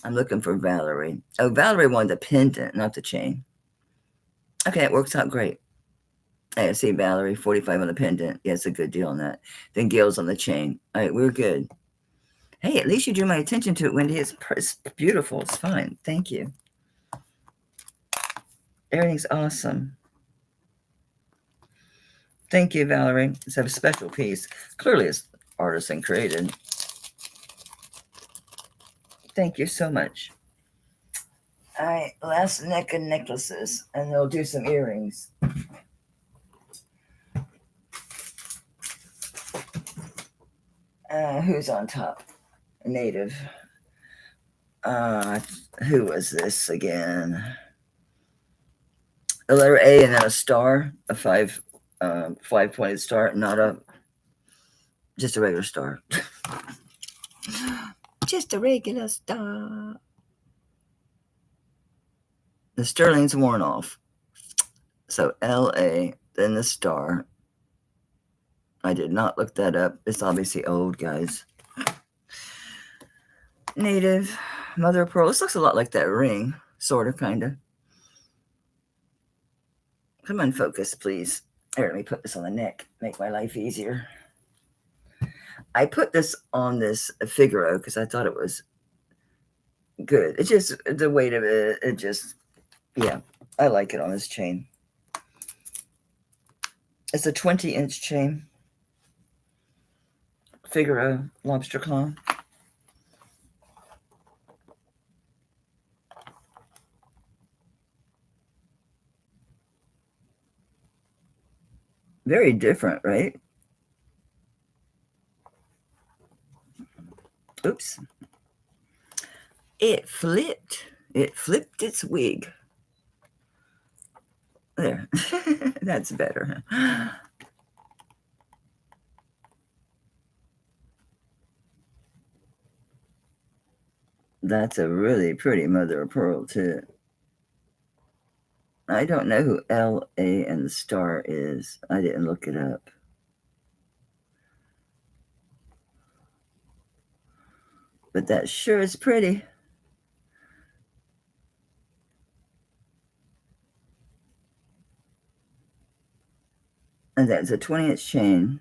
I'm looking for Valerie. Oh, Valerie wanted the pendant, not the chain. Okay, it works out great. I see Valerie, 45 on the pendant. Yeah, it's a good deal on that. Then Gail's on the chain. All right, we're good. Hey, at least you drew my attention to it, Wendy. It's beautiful. It's fine. Thank you. Everything's awesome. Thank you, Valerie. It's a special piece. Clearly, it's artisan created. Thank you so much. All right, last neck and necklaces, and they'll do some earrings. Who's on top? Native. Who was this again? The letter A and then a star, a five-pointed star, not just a regular star. Just a regular star. The sterling's worn off. So LA, then the star. I did not look that up. It's obviously old, guys. Native, mother of pearl. This looks a lot like that ring. Sort of, kind of. Come on, focus, please. Here, let me put this on the neck. Make my life easier. I put this on this Figaro because I thought it was good. It's just the weight of it. Yeah, I like it on this chain. It's a 20-inch chain. Figaro lobster claw. Very different, right? Oops. It flipped. It flipped its wig. There. That's better. That's a really pretty mother of pearl, too. I don't know who L.A. and the star is. I didn't look it up. But that sure is pretty. And that's a 20-inch chain.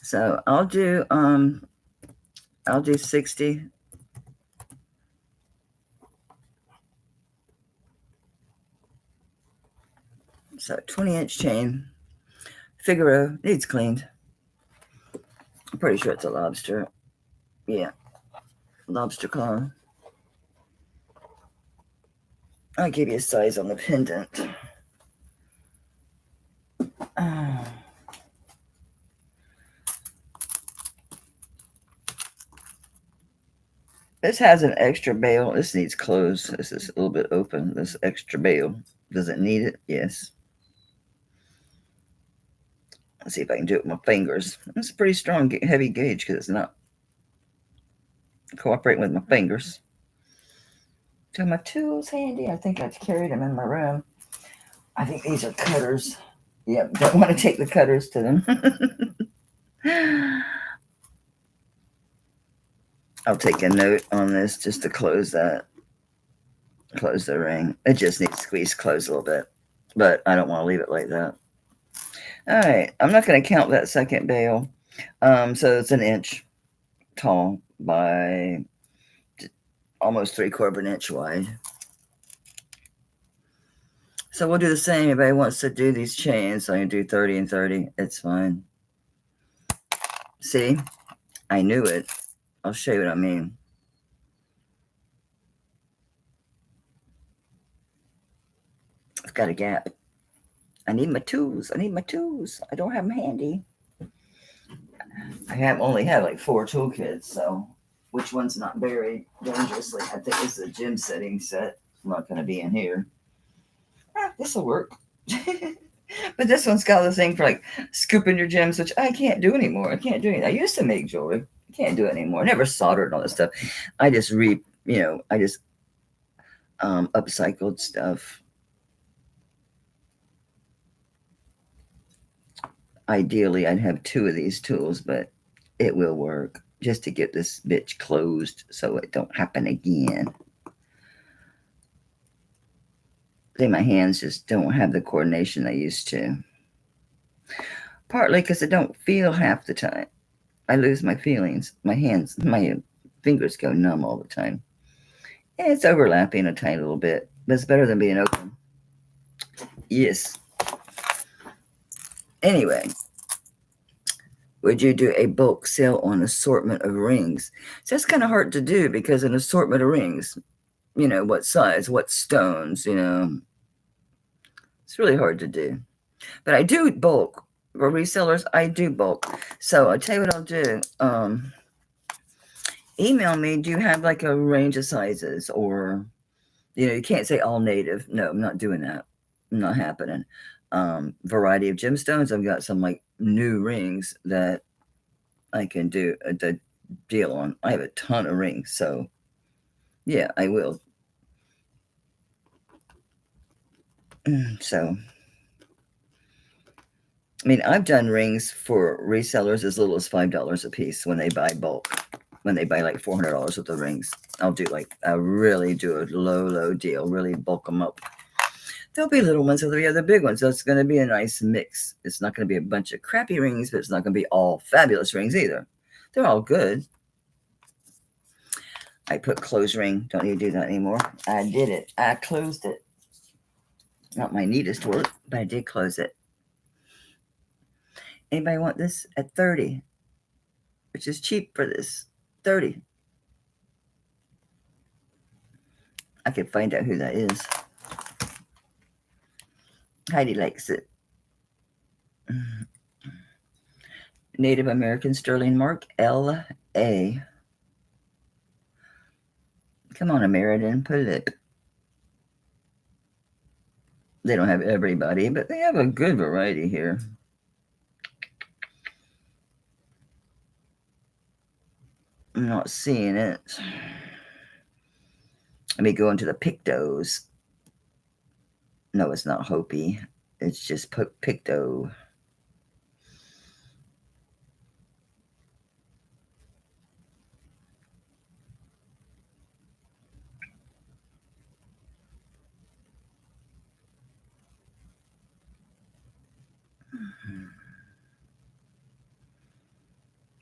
So I'll do 60. So 20-inch chain. Figaro needs cleaned. I'm pretty sure it's a lobster. Yeah. Lobster claw. I'll give you a size on the pendant. This has an extra bail. This needs closed. This is a little bit open. This extra bail. Does it need it? Yes. Let's see if I can do it with my fingers. It's a pretty strong, heavy gauge because it's not cooperating with my fingers. Do my tools handy? I think I've carried them in my room. I think these are cutters. Yep, don't want to take the cutters to them. I'll take a note on this just to close that. Close the ring. It just needs squeezed closed a little bit, but I don't want to leave it like that. All right, I'm not going to count that second bail. So it's an inch tall by almost 3/4 inch wide. So we'll do the same. Everybody wants to do these chains, so I can do 30 and 30. It's fine. See, I knew it. I'll show you what I mean. I've got a gap. I need my tools. I need my tools. I don't have them handy. I only have like 4 toolkits, so which one's not buried dangerously? I think it's a gym setting set. I'm not going to be in here. This will work. But this one's got the thing for like scooping your gems, which I can't do anymore. I can't do it. I used to make jewelry. I can't do it anymore. I never soldered all this stuff. I just upcycled stuff. Ideally, I'd have 2 of these tools, but it will work just to get this bitch closed so it don't happen again. I think my hands just don't have the coordination they used to. Partly because I don't feel half the time. I lose my feelings. My fingers go numb all the time. And it's overlapping a tiny little bit, but it's better than being open. Yes. Anyway, would you do a bulk sale on assortment of rings? So that's kind of hard to do because an assortment of rings, what size, what stones, it's really hard to do. But I do bulk. For resellers, I do bulk. So I'll tell you what I'll do. Email me. Do you have like a range of sizes? Or, you can't say all native. No, I'm not doing that. Not happening. Variety of gemstones. I've got some like new rings that I can do a deal on. I have a ton of rings. So, yeah, I will. So, I mean, I've done rings for resellers as little as $5 a piece when they buy bulk. When they buy like $400 worth of rings, I'll do really do a low deal, really bulk them up. There'll be little ones, there'll be other big ones. So it's going to be a nice mix. It's not going to be a bunch of crappy rings, but it's not going to be all fabulous rings either. They're all good. I put close ring. Don't need to do that anymore. I did it. I closed it. Not my neatest work, but I did close it. Anybody want this at 30? Which is cheap for this. 30. I could find out who that is. Heidi likes it. Native American sterling mark, L.A. Come on, American Philip. They don't have everybody, but they have a good variety here. I'm not seeing it. Let me go into the Pictos. No, it's not Hopi. It's just Picto.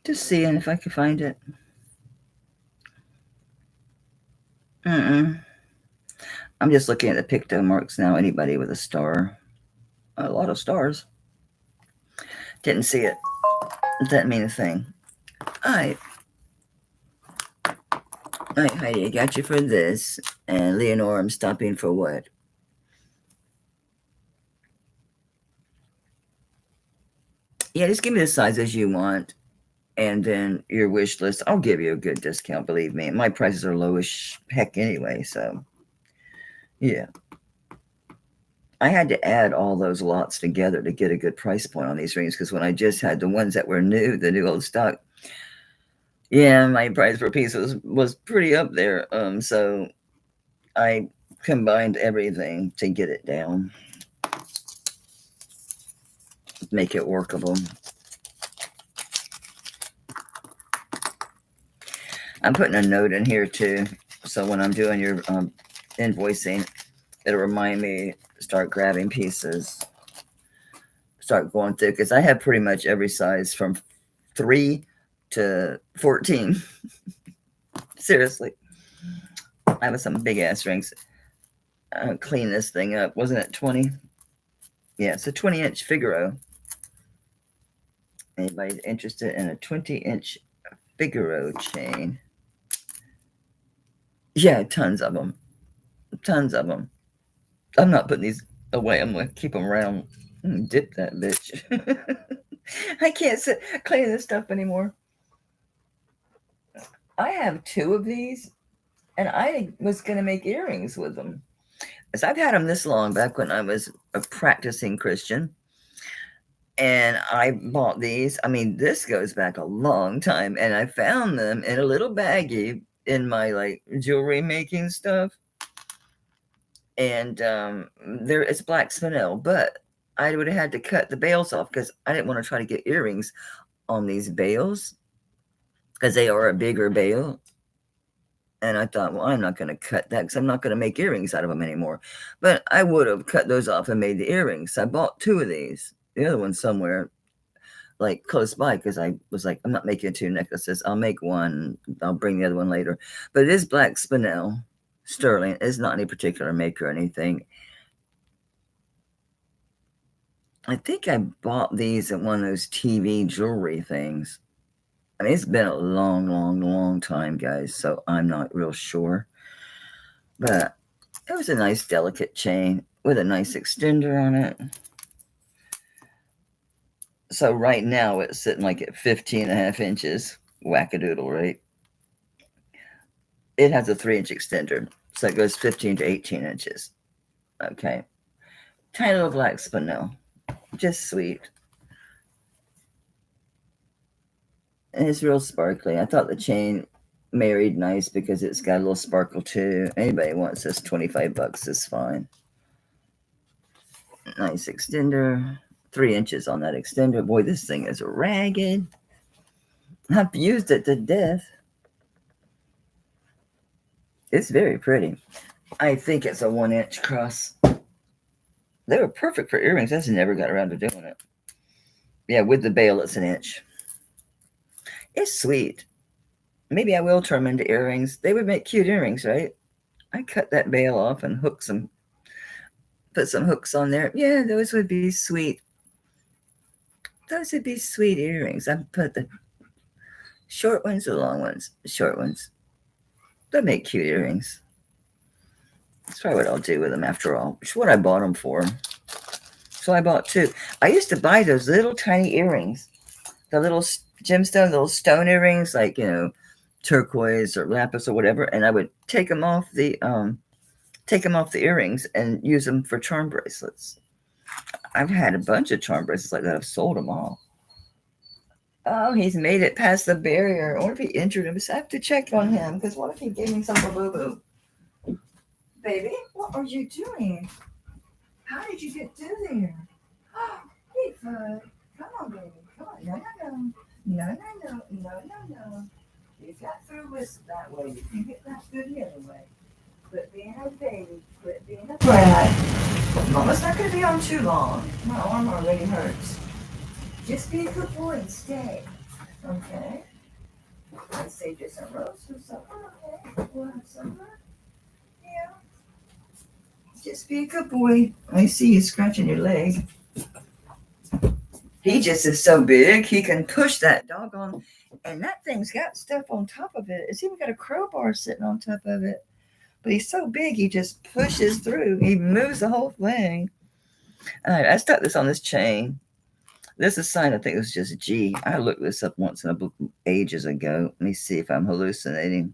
Just seeing if I could find it. I'm just looking at the Picto marks now. Anybody with a star. A lot of stars. Didn't see it. Doesn't mean a thing. All right, Heidi, I got you for this. And Leonore, I'm stopping for what? Yeah, just give me the sizes you want. And then your wish list. I'll give you a good discount, believe me. My prices are low as heck anyway, so yeah. I had to add all those lots together to get a good price point on these rings, because when I just had the ones that were new, the new old stock, yeah, my price per piece was pretty up there. So I combined everything to get it down, make it workable. I'm putting a note in here too, so when I'm doing your invoicing, it'll remind me to start grabbing pieces, start going through, because I have pretty much every size from 3 to 14. Seriously, I have some big ass rings. Clean this thing up. Wasn't it 20? Yeah, it's a 20-inch Figaro. Anybody interested in a 20-inch Figaro chain? Yeah, tons of them. Tons of them. I'm not putting these away. I'm going to keep them around. Dip that bitch. I can't sit cleaning this stuff anymore. I have 2 of these, and I was going to make earrings with them. Because I've had them this long, back when I was a practicing Christian. And I bought these. I mean, this goes back a long time. And I found them in a little baggie in my like jewelry making stuff. And there it's black spinel, but I would have had to cut the bails off because I didn't want to try to get earrings on these bails, because they are a bigger bail. And I thought, well, I'm not going to cut that because I'm not going to make earrings out of them anymore. But I would have cut those off and made the earrings. So I bought 2 of these. The other one somewhere like close by, because I was like, I'm not making 2 necklaces. I'll make one. I'll bring the other one later. But it is black spinel, sterling. It's not any particular maker or anything. I think I bought these at one of those TV jewelry things. I mean, it's been a long time, guys, so I'm not real sure. But it was a nice, delicate chain with a nice extender on it. So right now it's sitting like at 15.5 inches. Wackadoodle, right? It has a 3-inch extender, so it goes 15 to 18 inches. Okay. Tiny little black spinel. Just sweet. And it's real sparkly. I thought the chain married nice because it's got a little sparkle too. Anybody wants this, $25 is fine. Nice extender. 3 inches on that extender. Boy, this thing is ragged. I've used it to death. It's very pretty. I think it's a 1-inch cross. They were perfect for earrings. I just never got around to doing it. Yeah, with the bail, it's 1 inch. It's sweet. Maybe I will turn them into earrings. They would make cute earrings, right? I cut that bail off and hook some Put some hooks on there. Yeah, those would be sweet. Those would be sweet earrings. I put the short ones or long ones? Short ones. They'll make cute earrings. That's probably what I'll do with them after all. It's what I bought them for. So I bought two. I used to buy those little tiny earrings. The little gemstone, little stone earrings, like, turquoise or lapis or whatever. And I would take them off the earrings and use them for charm bracelets. I've had a bunch of charm bracelets like that. I've sold them all. Oh, he's made it past the barrier. I wonder if he injured him. I have to check on him, because what if he gave me some boo-boo? Baby, what are you doing? How did you get through there? Oh, Bigfoot. Come on, baby. Come on. No, no, no. No, no, no. No, no, no. You got through with that way. You can get that through the other way. Quit being a baby. Quit being a brat. Mama's not going to be on too long. My arm already hurts. Just be a good boy and stay. Okay? I saved you some roast for supper, okay? We'll have supper. Yeah. Just be a good boy. I see you scratching your leg. He just is so big, he can push that doggone, and that thing's got stuff on top of it. It's even got a crowbar sitting on top of it. But he's so big, he just pushes through. He moves the whole thing. All right, I stuck this on this chain. This is signed, I think it was just G. I looked this up once in a book ages ago. Let me see if I'm hallucinating.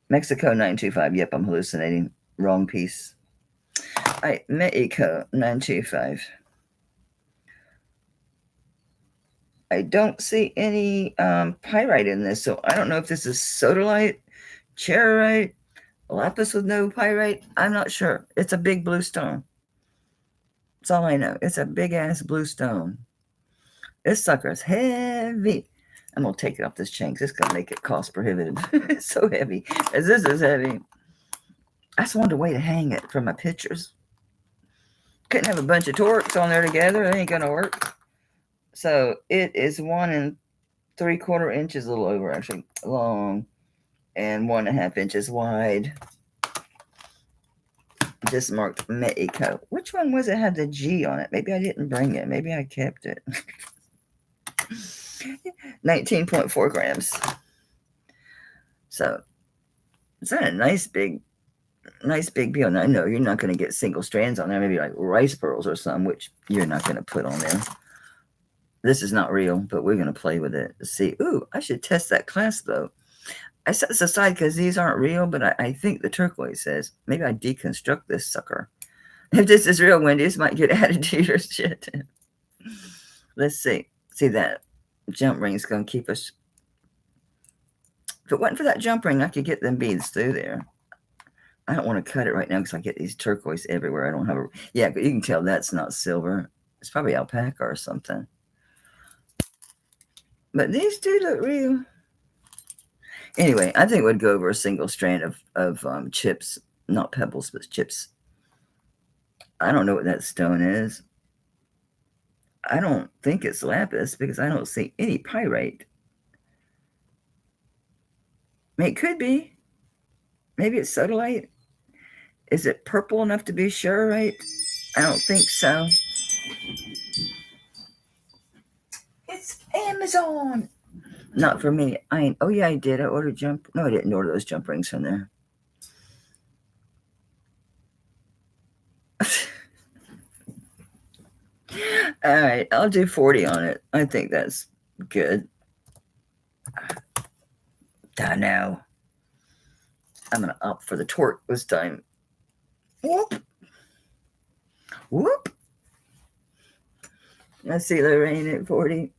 Mexico 925. Yep, I'm hallucinating. Wrong piece. All right, Mexico 925. I don't see any pyrite in this, so I don't know if this is sodalite, charoite, lapis with no pyrite. I'm not sure. It's a big blue stone. That's all I know. It's a big-ass blue stone. This sucker is heavy. I'm going to take it off this chain because it's going to make it cost prohibitive. It's so heavy. As this is heavy. I just wanted a way to hang it from my pictures. Couldn't have a bunch of torques on there together. It ain't going to work. So it is 1 3/4 inches, a little over actually, long, and 1.5 inches wide. Just marked Mexico. Which one was it had the G on it? Maybe I didn't bring it. Maybe I kept it. 19.4 grams. So it's not a nice big beal. Now, I know you're not going to get single strands on there. Maybe like rice pearls or something, which you're not going to put on there. This is not real, but we're going to play with it. See, ooh, I should test that clasp, though. I set this aside because these aren't real, but I think the turquoise says. Maybe I deconstruct this sucker. If this is real, Wendy, this might get added to your shit. Let's see. See, that jump ring is going to keep us. If it wasn't for that jump ring, I could get them beads through there. I don't want to cut it right now because I get these turquoise everywhere. I don't have a. Yeah, but you can tell that's not silver. It's probably alpaca or something. But these do look real. Anyway, I think we'd go over a single strand of chips, not pebbles, but chips. I don't know what that stone is. I don't think it's lapis because I don't see any pyrite. It could be. Maybe it's sodalite. Is it purple enough to be charoite? I don't think so. It's Amazon. Not for me. Oh yeah, I did. I ordered jump. No, I didn't order those jump rings from there. All right, I'll do 40 on it. I think that's good. I know. I'm gonna opt for the torque this time. Whoop. Whoop. Let's see, Lorraine at 40.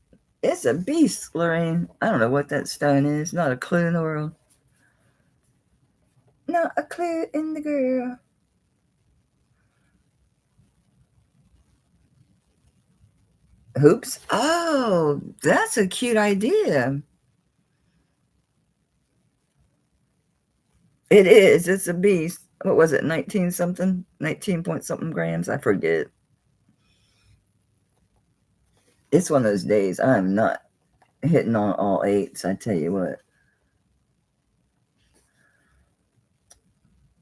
It's a beast, Lorraine. I don't know what that stone is. Not a clue in the world. Not a clue in the girl. Hoops. Oh, that's a cute idea. It is. It's a beast. What was it? 19 something? 19 point something grams? I forget. It's one of those days I'm not hitting on all eights, I tell you what.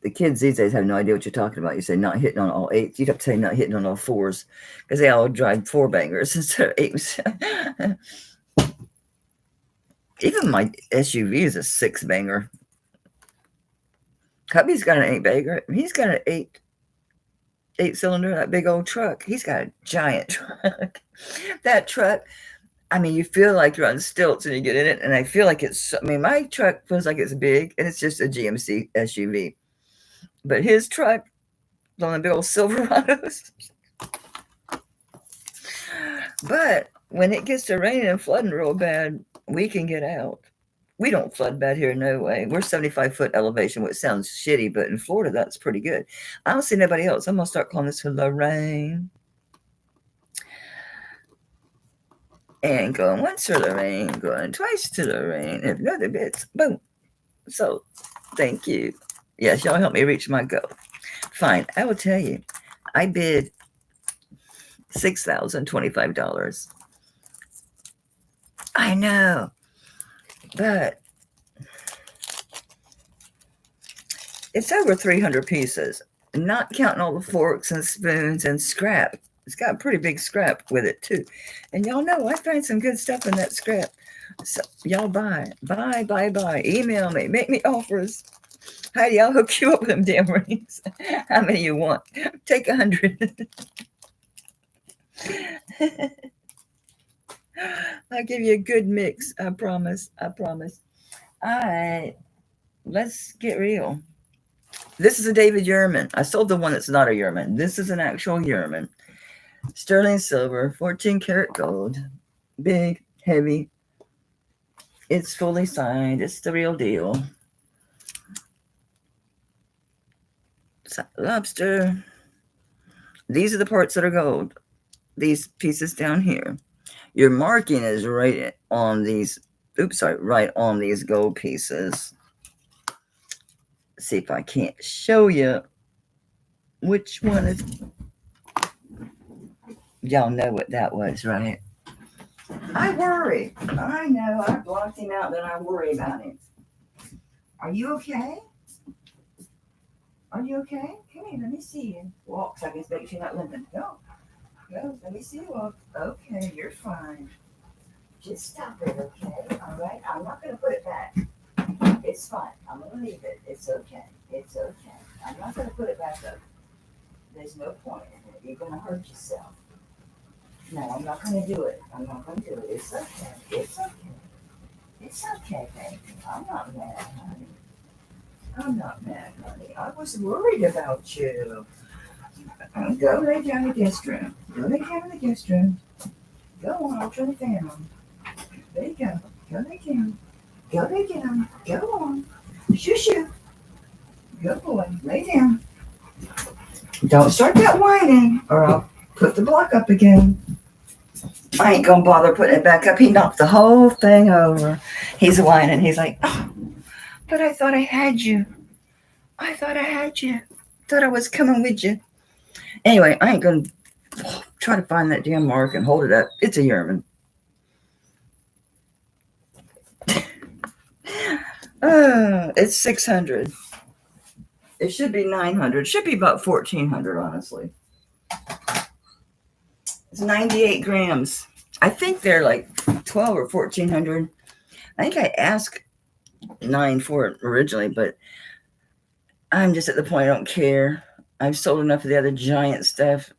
The kids these days have no idea what you're talking about. You say not hitting on all eights. You'd have to say not hitting on all fours because they all drive four bangers instead of eights. Even my SUV is a six banger. Hubby's got an eight banger. He's got an eight cylinder, that big old truck. He's got a giant truck. That truck, I mean, you feel like you're on stilts when you get in it. And I feel like my truck feels like it's big and it's just a GMC SUV. But his truck, on the big old Silverados. But when it gets to raining and flooding real bad, we can get out. We don't flood bad here, no way. We're 75-foot elevation, which sounds shitty, but in Florida, that's pretty good. I don't see nobody else. I'm going to start calling this Lorraine. And going once to Lorraine, going twice to Lorraine, and another bits. Boom. So, thank you. Yes, y'all help me reach my goal. Fine. I will tell you, I bid $6,025. I know. But it's over 300 pieces, not counting all the forks and spoons and scrap. It's got a pretty big scrap with it, too. And y'all know I find some good stuff in that scrap. So y'all buy. Email me. Make me offers. Heidi, I'll hook you up with them damn rings. How many you want? Take 100. I'll give you a good mix. I promise. All right. Let's get real. This is a David Yurman. I sold the one that's not a Yurman. This is an actual Yurman. Sterling silver, 14 karat gold. Big, heavy. It's fully signed. It's the real deal. Lobster. These are the parts that are gold. These pieces down here. Your marking is right on these. Right on these gold pieces. See if I can't show you which one is. Y'all know what that was, right? I worry. I know. I blocked him out, then I worry about him. Are you okay? Are you okay? Come here, let me see you. Walk, so I can make sure you're not limping. Go, let me see you walk. Okay, you're fine. Just stop it, okay? All right? I'm not going to put it back. It's fine. I'm going to leave it. It's okay. I'm not going to put it back up. There's no point in it. You're going to hurt yourself. No, I'm not going to do it. It's okay. It's okay, baby. I'm not mad, honey. I was worried about you. Go lay down in the guest room. Go on, I'll turn the fan on. There you go. Go lay down. Go on. Shoo. Good boy. Lay down. Don't start that whining, or I'll put the block up again. I ain't gonna bother putting it back up. He knocked the whole thing over. He's whining. He's like, oh, but I thought I had you. Thought I was coming with you. Anyway, I ain't gonna try to find that damn mark and hold it up. It's a Yurman. It's 600. It should be 900. It should be about 1,400, honestly. It's 98 grams. I think they're like 12 or 1,400. I think I asked 9 for it originally, but I'm just at the point I don't care. I've sold enough of the other giant stuff.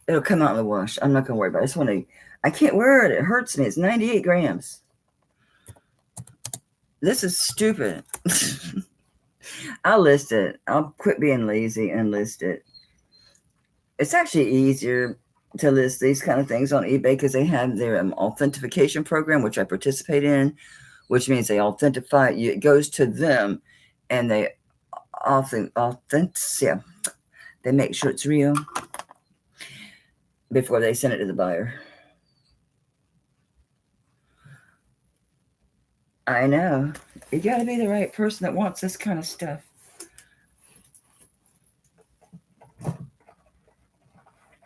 It'll come out in the wash. I'm not going to worry about it. I can't wear it. It hurts me. It's 98 grams. This is stupid. I'll list it. I'll quit being lazy and list it. It's actually easier to list these kind of things on eBay because they have their authentication program, which I participate in, which means they authentify you. It goes to them, and they they make sure it's real before they send it to the buyer. I know. You got to be the right person that wants this kind of stuff.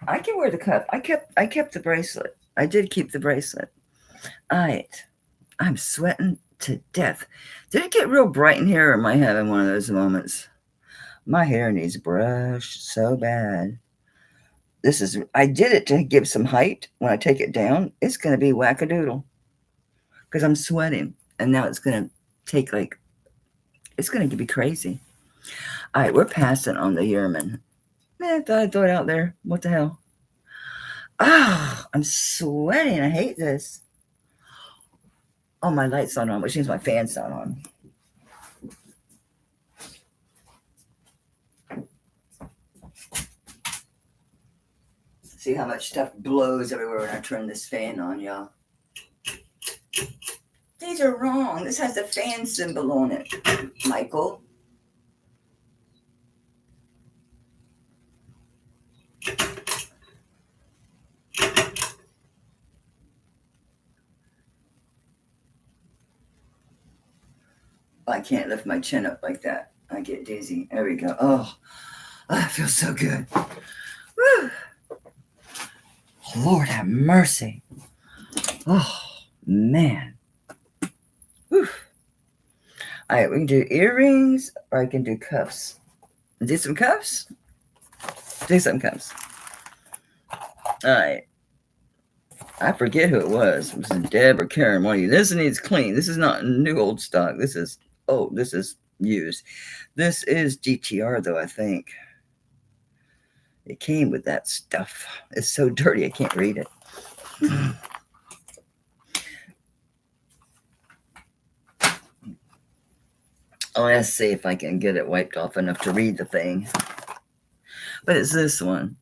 I can wear the cuff. I kept the bracelet. I did keep the bracelet. All right. I'm sweating to death. Did it get real bright in here, or am I having one of those moments? My hair needs brushed so bad. I did it to give some height. When I take it down, it's going to be wackadoodle because I'm sweating. And now it's going to take it's going to be crazy. All right, we're passing on the Yerman. Man, I thought I'd throw it out there. What the hell? Ah, I'm sweating. I hate this. Oh, my light's not on, which means my fan's not on. See how much stuff blows everywhere when I turn this fan on, y'all. These are wrong. This has the fan symbol on it, Michael. I can't lift my chin up like that. I get dizzy. There we go. Oh, that feels so good. Woo. Lord have mercy. Oh, man. Whew. All right, we can do earrings or I can do cuffs. Do some cuffs? Do some cuffs. All right. I forget who it was. It was Deb or Karen, one of you. This needs clean. This is not new old stock. This is used. This is GTR, though, I think. It came with that stuff. It's so dirty, I can't read it. Oh, let's see if I can get it wiped off enough to read the thing. But it's this one.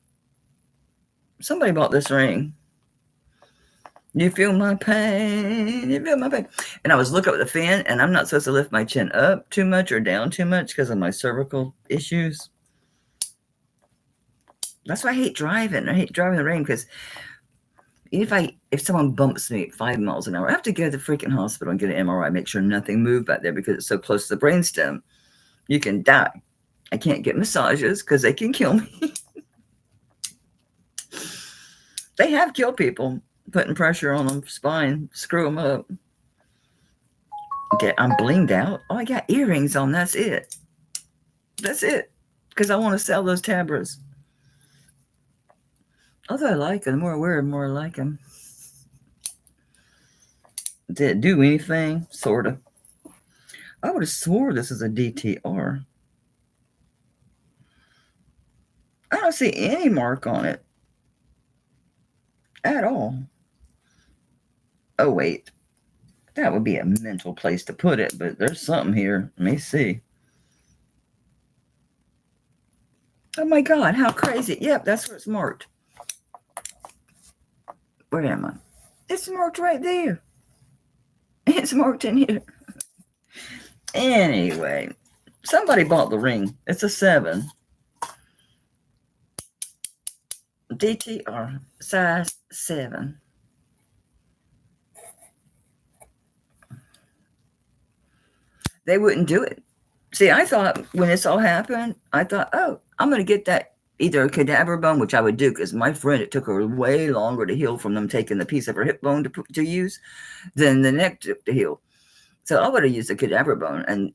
Somebody bought this ring. You feel my pain. You feel my pain. And I was looking at the fan, and I'm not supposed to lift my chin up too much or down too much because of my cervical issues. That's why I hate driving. I hate driving the rain because if someone bumps me at 5 miles an hour, I have to go to the freaking hospital and get an MRI, make sure nothing moved back there because it's so close to the brainstem. You can die. I can't get massages because they can kill me. They have killed people, putting pressure on them, spine, screw them up. Okay, I'm blinged out. Oh, I got earrings on. That's it. That's it. Because I want to sell those tabras. Although I like them. The more I wear them, the more I like them. Did it do anything? Sort of. I would have swore this is a DTR. I don't see any mark on it. At all. Oh, wait. That would be a mental place to put it, but there's something here. Let me see. Oh my God, how crazy. Yep, that's where it's marked. Where am I? It's marked right there. It's marked in here. Anyway, somebody bought the ring. It's a 7. DTR, size 7. They wouldn't do it. See, I thought when this all happened, I thought, oh, I'm going to get that either a cadaver bone, which I would do because my friend, it took her way longer to heal from them taking the piece of her hip bone to use than the neck to heal. So I would have used a cadaver bone. And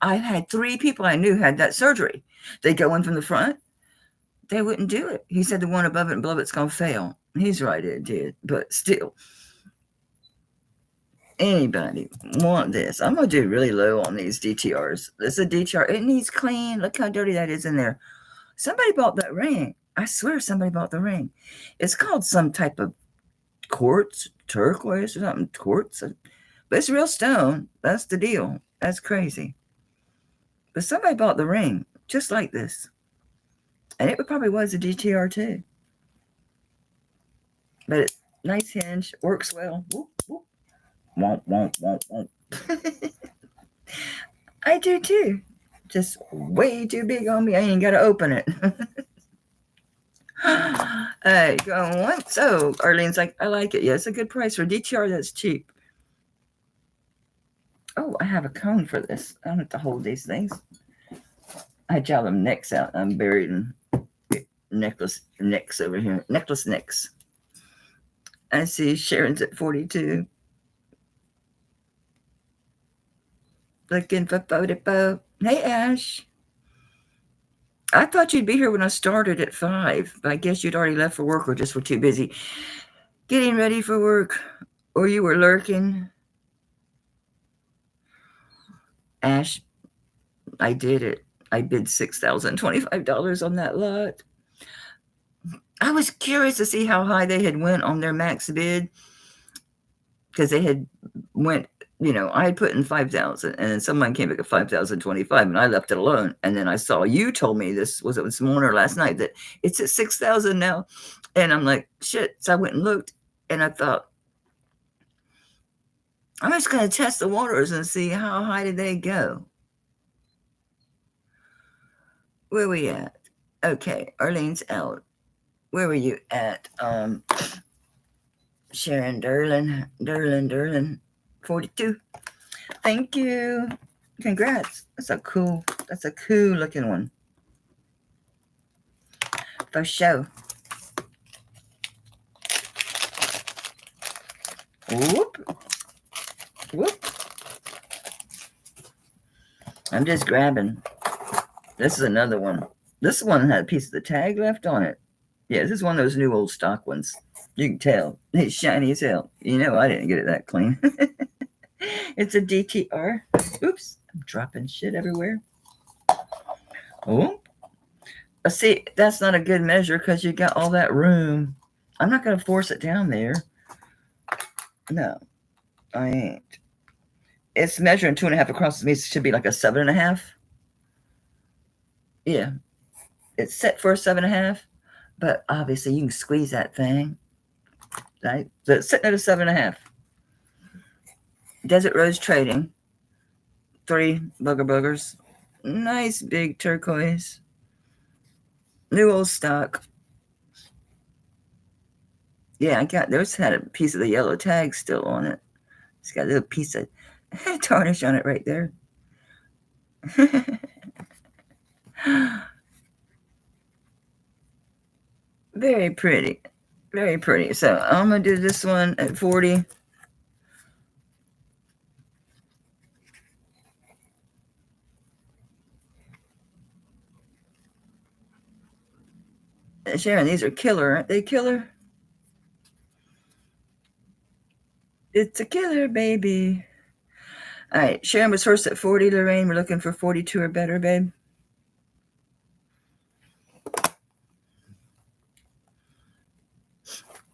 I had 3 people I knew had that surgery. They go in from the front. They wouldn't do it. He said the one above it and below it's going to fail. He's right, it did. But still, anybody want this? I'm going to do really low on these DTRs. This is a DTR. It needs clean. Look how dirty that is in there. Somebody bought that ring. I swear somebody bought the ring. It's called some type of quartz, turquoise or something. Quartz. But it's real stone. That's the deal. That's crazy. But somebody bought the ring just like this. And it probably was a DTR too. But it's nice hinge. Works well. Whoop, whoop. Won't. I do too. Just way too big on me. I ain't got to open it. Hey, going once. So Arlene's like, I like it. Yeah, it's a good price for DTR. That's cheap. Oh, I have a cone for this. I don't have to hold these things. I draw them necks out. I'm buried in necklace necks over here. Necklace necks. I see Sharon's at 42. Looking for photo. Hey, Ash. I thought you'd be here when I started at 5, but I guess you'd already left for work or just were too busy getting ready for work, or you were lurking. Ash, I did it. I bid $6,025 on that lot. I was curious to see how high they had went on their max bid, because they had went, I had put in 5,000, and then someone came back at 5,025, and I left it alone. And then I saw you told me this morning or last night that it's at 6,000 now, and I'm like, shit. So I went and looked, and I thought, I'm just going to test the waters and see how high did they go. Where we at? Okay, Arlene's out. Where were you at? Sharon Derlin, 42. Thank you. Congrats. That's a cool looking one. For sure. Whoop. I'm just grabbing. This is another one. This one had a piece of the tag left on it. Yeah, this is one of those new old stock ones. You can tell. It's shiny as hell. I didn't get it that clean. It's a DTR. Oops. I'm dropping shit everywhere. Oh. See, that's not a good measure because you got all that room. I'm not going to force it down there. No, I ain't. It's measuring 2.5 across. It should be like a 7.5. Yeah. It's set for a 7.5. But obviously, you can squeeze that thing. Right? So it's sitting at a 7.5. Desert Rose Trading. 3 boogers. Nice big turquoise. New old stock. Yeah, I got those. Had a piece of the yellow tag still on it. It's got a little piece of tarnish on it right there. Very pretty. Very pretty. So I'm going to do this one at 40. Sharon, these are killer. Aren't they killer? It's a killer, baby. All right. Sharon was first at 40. Lorraine, we're looking for 42 or better, babe.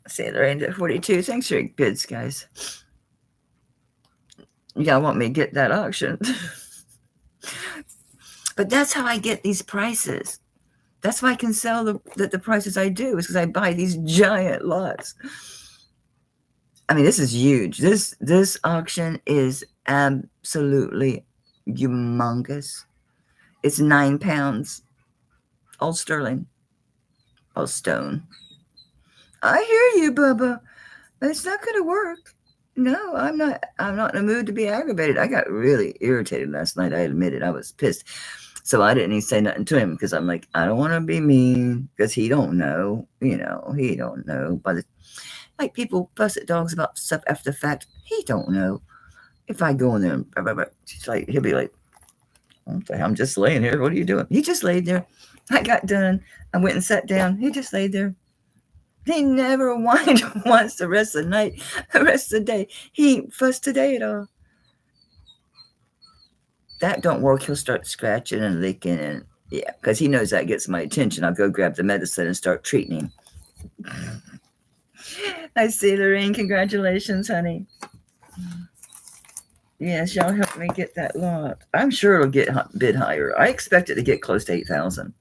See, Lorraine's at 42. Thanks for your bids, guys. Y'all want me to get that auction. But that's how I get these prices. That's why I can sell the prices I do, is because I buy these giant lots. I mean, this is huge. This auction is absolutely humongous. It's 9 pounds. All sterling. All stone. I hear you, Bubba. It's not going to work. No, I'm not in a mood to be aggravated. I got really irritated last night. I admit it. I was pissed. So I didn't even say nothing to him because I'm like, I don't want to be mean because he don't know. He don't know. Like people fuss at dogs about stuff after the fact. He don't know. If I go in there and he'll be like, okay, I'm just laying here. What are you doing? He just laid there. I got done. I went and sat down. He just laid there. He never whined once the rest of the night, the rest of the day. He ain't fussed today at all. That don't work. He'll start scratching and licking, and yeah, because he knows that gets my attention. I'll go grab the medicine and start treating him. I see, Lorraine. Congratulations, honey. Yes, y'all help me get that lot. I'm sure it'll get bid higher. I expect it to get close to 8,000.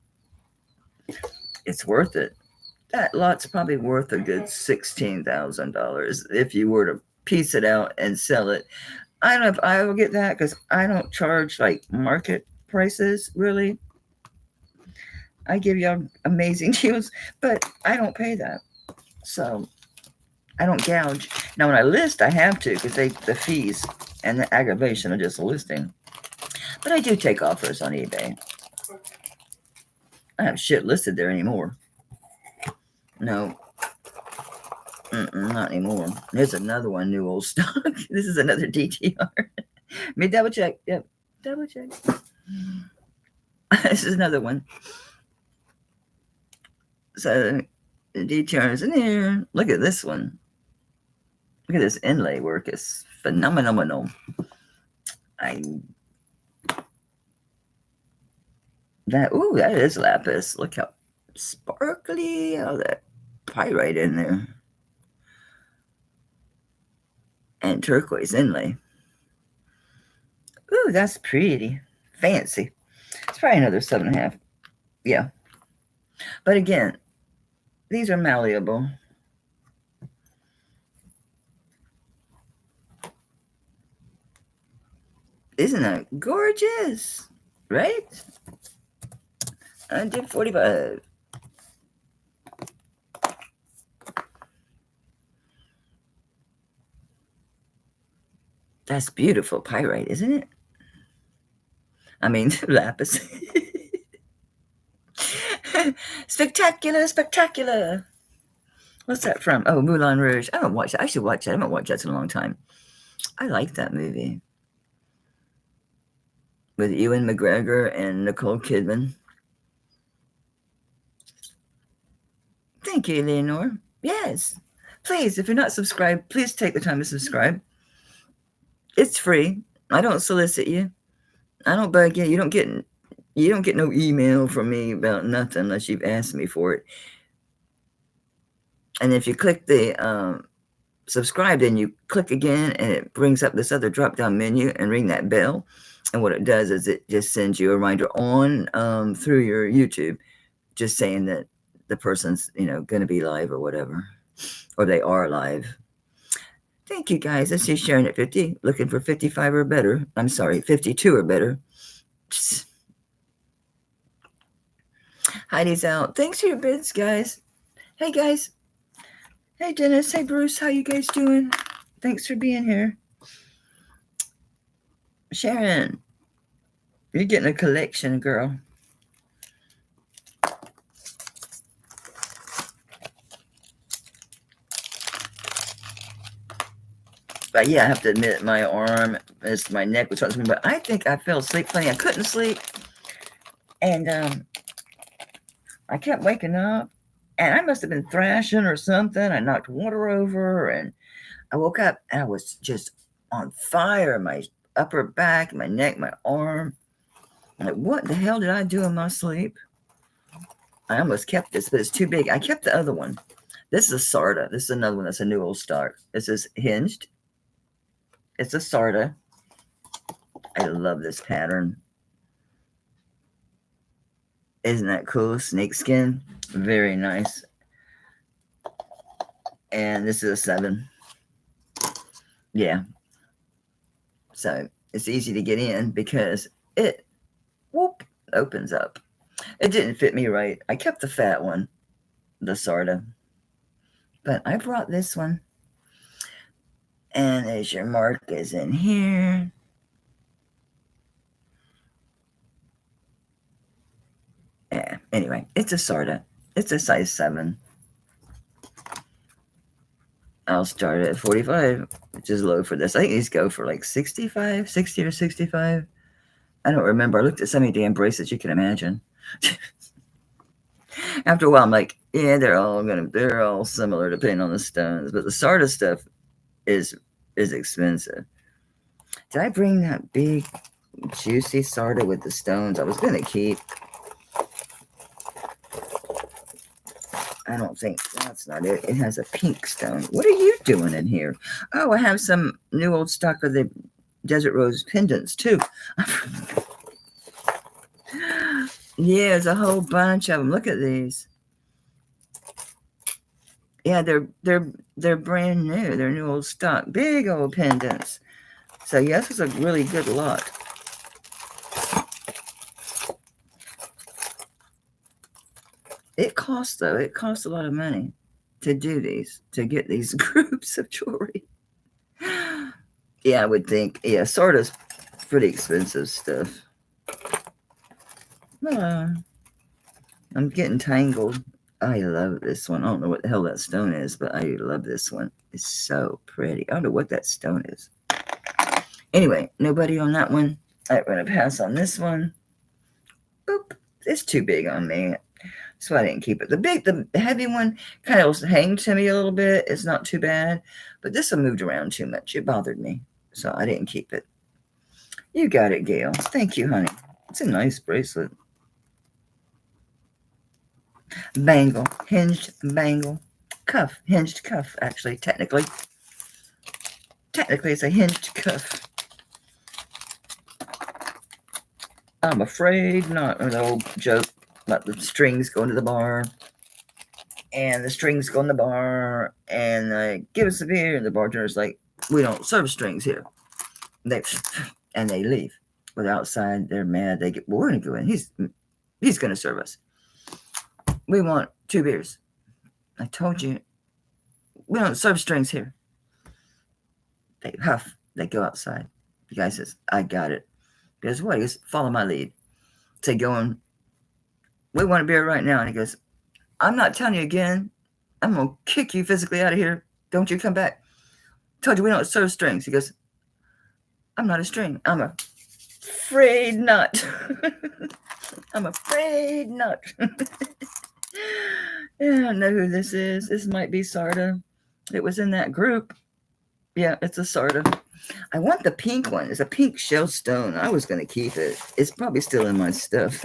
It's worth it. That lot's probably worth a good $16,000 if you were to piece it out and sell it. I don't know if I will get that because I don't charge like market prices, really. I give y'all amazing deals, but I don't pay that. So I don't gouge. Now, when I list, I have to because the fees and the aggravation of just listing. But I do take offers on eBay. I have shit listed there anymore. No. Not anymore. There's another one, new old stock. This is another DTR. Let me double check. Yep. Double check. This is another one. So the detail is in here. Look at this one. Look at this inlay work. It's phenomenal. That is lapis. Look how sparkly. All that pyrite in there. And turquoise inlay. Ooh, that's pretty. Fancy. It's probably another 7.5. Yeah. But again, these are malleable. Isn't that gorgeous? Right? I did 45. That's beautiful pyrite, isn't it? I mean, lapis. Spectacular, spectacular. What's that from? Oh, Moulin Rouge. I haven't watched that. I should watch that. I haven't watched that in a long time. I like that movie. With Ewan McGregor and Nicole Kidman. Thank you, Leonore. Yes. Please, if you're not subscribed, please take the time to subscribe. It's free. I don't solicit you. I don't bug you. You don't get no email from me about nothing unless you've asked me for it. And if you click the subscribe, then you click again and it brings up this other drop-down menu and ring that bell. And what it does is it just sends you a reminder on through your YouTube, just saying that the person's, going to be live or whatever, or they are live. Thank you, guys. Let's see, Sharon at 50, looking for 55 or better. I'm sorry, 52 or better. Heidi's out. Thanks for your bids, guys. Hey, guys. Hey, Dennis. Hey, Bruce. How you guys doing? Thanks for being here. Sharon, you're getting a collection, girl. But yeah, I have to admit, my arm, my neck was something, but I think I fell asleep plenty. I couldn't sleep. And I kept waking up. And I must have been thrashing or something. I knocked water over. And I woke up and I was just on fire. My upper back, my neck, my arm. I'm like, what the hell did I do in my sleep? I almost kept this, but it's too big. I kept the other one. This is a Sarda. This is another one that's a new old stock. This is hinged. It's a Sarda. I love this pattern. Isn't that cool? Snake skin. Very nice. And this is a 7. Yeah. So it's easy to get in because it opens up. It didn't fit me right. I kept the fat one, the Sarda. But I brought this one. And there's your mark is in here. Yeah, anyway, it's a Sarda. It's a size 7. I'll start at 45, which is low for this. I think these go for like 65, 60 or 65. I don't remember. I looked at so many damn bracelets you can imagine. After a while, I'm like, yeah, they're all similar depending on the stones. But the Sarda stuff is expensive. Did I bring that big juicy Sarda with the stones? I was gonna keep. I don't think that's not it. It has a pink stone. What are you doing in here? Oh, I have some new old stock of the Desert Rose pendants too. Yeah, there's a whole bunch of them. Look at these. Yeah, they're brand new. They're new old stock. Big old pendants. So yes, it's a really good lot. It costs though. It costs a lot of money to do these, to get these groups of jewelry. Yeah, I would think. Yeah, Sarda's pretty expensive stuff. I'm getting tangled. I love this one. I don't know what the hell that stone is, but I love this one. It's so pretty. I don't know what that stone is. Anyway, nobody on that one. I'm going to pass on this one. Boop. It's too big on me. So I didn't keep it. The heavy one kind of hanged to me a little bit. It's not too bad. But this one moved around too much. It bothered me. So I didn't keep it. You got it, Gail. Thank you, honey. It's a nice bracelet. Bangle. Hinged bangle. Cuff. Hinged cuff, actually, technically. Technically, it's a hinged cuff. I'm afraid not. An old joke about the strings going to the bar. And the strings go in the bar. And I give us a beer. And the bartender's like, we don't serve strings here. And they leave. But outside, they're mad. They get, well, we're going to go in. He's going to serve us. We want 2 beers. I told you, we don't serve strings here. They huff. They go outside. The guy says, I got it. He goes, what? He goes, follow my lead. So going, we want a beer right now. And he goes, I'm not telling you again. I'm going to kick you physically out of here. Don't you come back. Told you we don't serve strings. He goes, I'm not a string. I'm afraid not. I'm afraid not. Yeah, I don't know who this is. This might be Sarda. It was in that group. Yeah, it's a Sarda. I want the pink one. It's a pink shell stone. I was going to keep it. It's probably still in my stuff.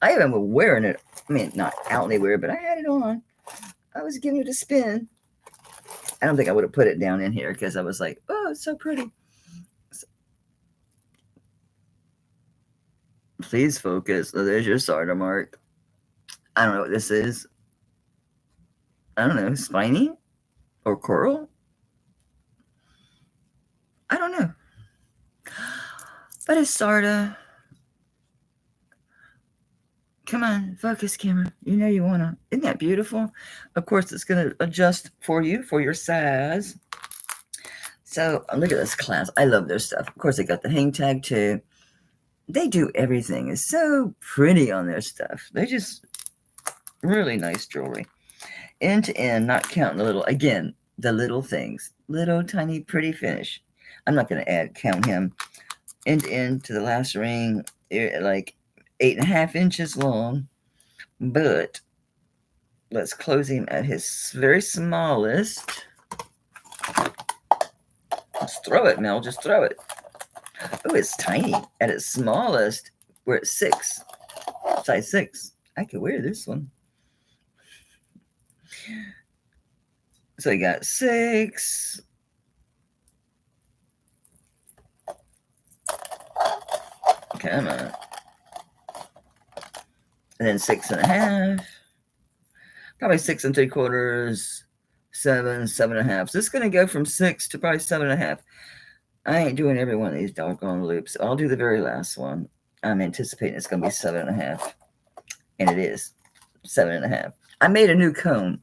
I even was wearing it. I mean, not out anywhere, but I had it on. I was giving it a spin. I don't think I would have put it down in here because I was like, oh, it's so pretty. Please focus. Oh, there's your Sarda mark. I don't know what this is. I don't know. Spiny or coral? I don't know. But it's Sarda. Come on, focus, camera. You know you want to. Isn't that beautiful? Of course, it's going to adjust for you, for your size. So look at this class. I love their stuff. Of course, they got the hang tag too. They do everything. It's so pretty on their stuff. They just really nice jewelry. End to end, not counting the little, again, the little things. Little, tiny, pretty finish. I'm not going to count him. End to end to the last ring, like 8.5 inches long. But let's close him at his very smallest. Just throw it, Mel. Just throw it. Oh, it's tiny. At its smallest, we're at 6. Size 6. I could wear this one. So you got 6. Come on. And then 6.5. Probably 6 3/4. 7, 7.5. So it's going to go from 6 to probably 7.5. I ain't doing every one of these doggone loops. I'll do the very last one. I'm anticipating it's going to be 7.5. And it is 7.5. I made a new cone.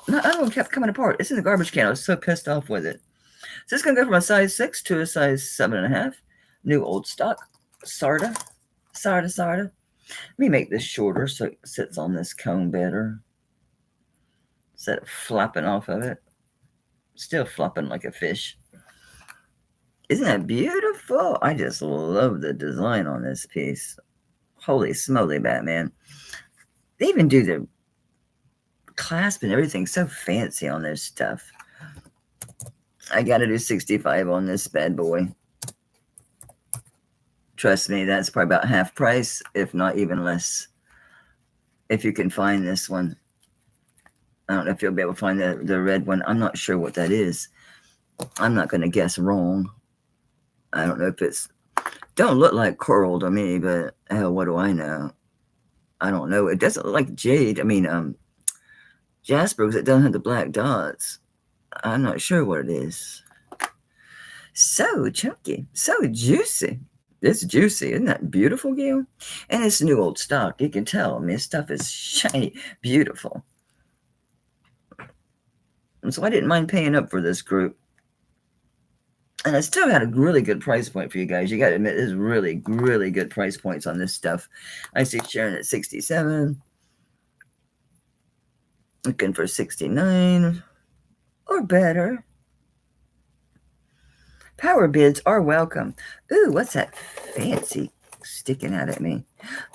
No, I don't know, it kept coming apart. It's in the garbage can. I was so pissed off with it. So it's going to go from a size 6 to a size 7.5. New old stock. Sarda. Let me make this shorter so it sits on this cone better. Instead of flopping off of it. Still flopping like a fish. Isn't that beautiful? I just love the design on this piece. Holy smoly, Batman. They even do the clasp and everything so fancy on their stuff. I got to do 65 on this bad boy. Trust me, that's probably about half price, if not even less. If you can find this one. I don't know if you'll be able to find the red one. I'm not sure what that is. I'm not going to guess wrong. I don't know if it's... Don't look like coral to me, but hell, what do I know? I don't know. It doesn't look like jade. I mean, jasper, because it doesn't have the black dots. I'm not sure what it is. So chunky. So juicy. It's juicy. Isn't that beautiful, Gail? And it's new old stock. You can tell. I mean, this stuff is shiny. Beautiful. And so I didn't mind paying up for this group. And I still had a really good price point for you guys. You got to admit, there's really, really good price points on this stuff. I see Sharon at 67. Looking for 69 or better. Power bids are welcome. Ooh, what's that fancy sticking out at me.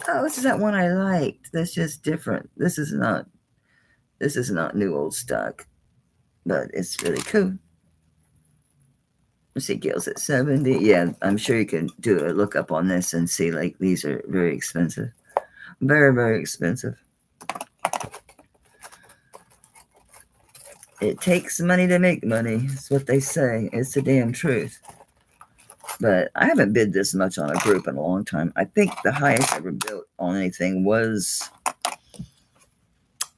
Oh, this is that one I liked. That's just different. This is not new old stock, but it's really cool. Let's see, Gail's at 70. Yeah, I'm sure you can do a lookup on this and see, like, these are very expensive. Very, very expensive. It takes money to make money. That's what they say. It's the damn truth. But I haven't bid this much on a group in a long time. I think the highest I ever built on anything was,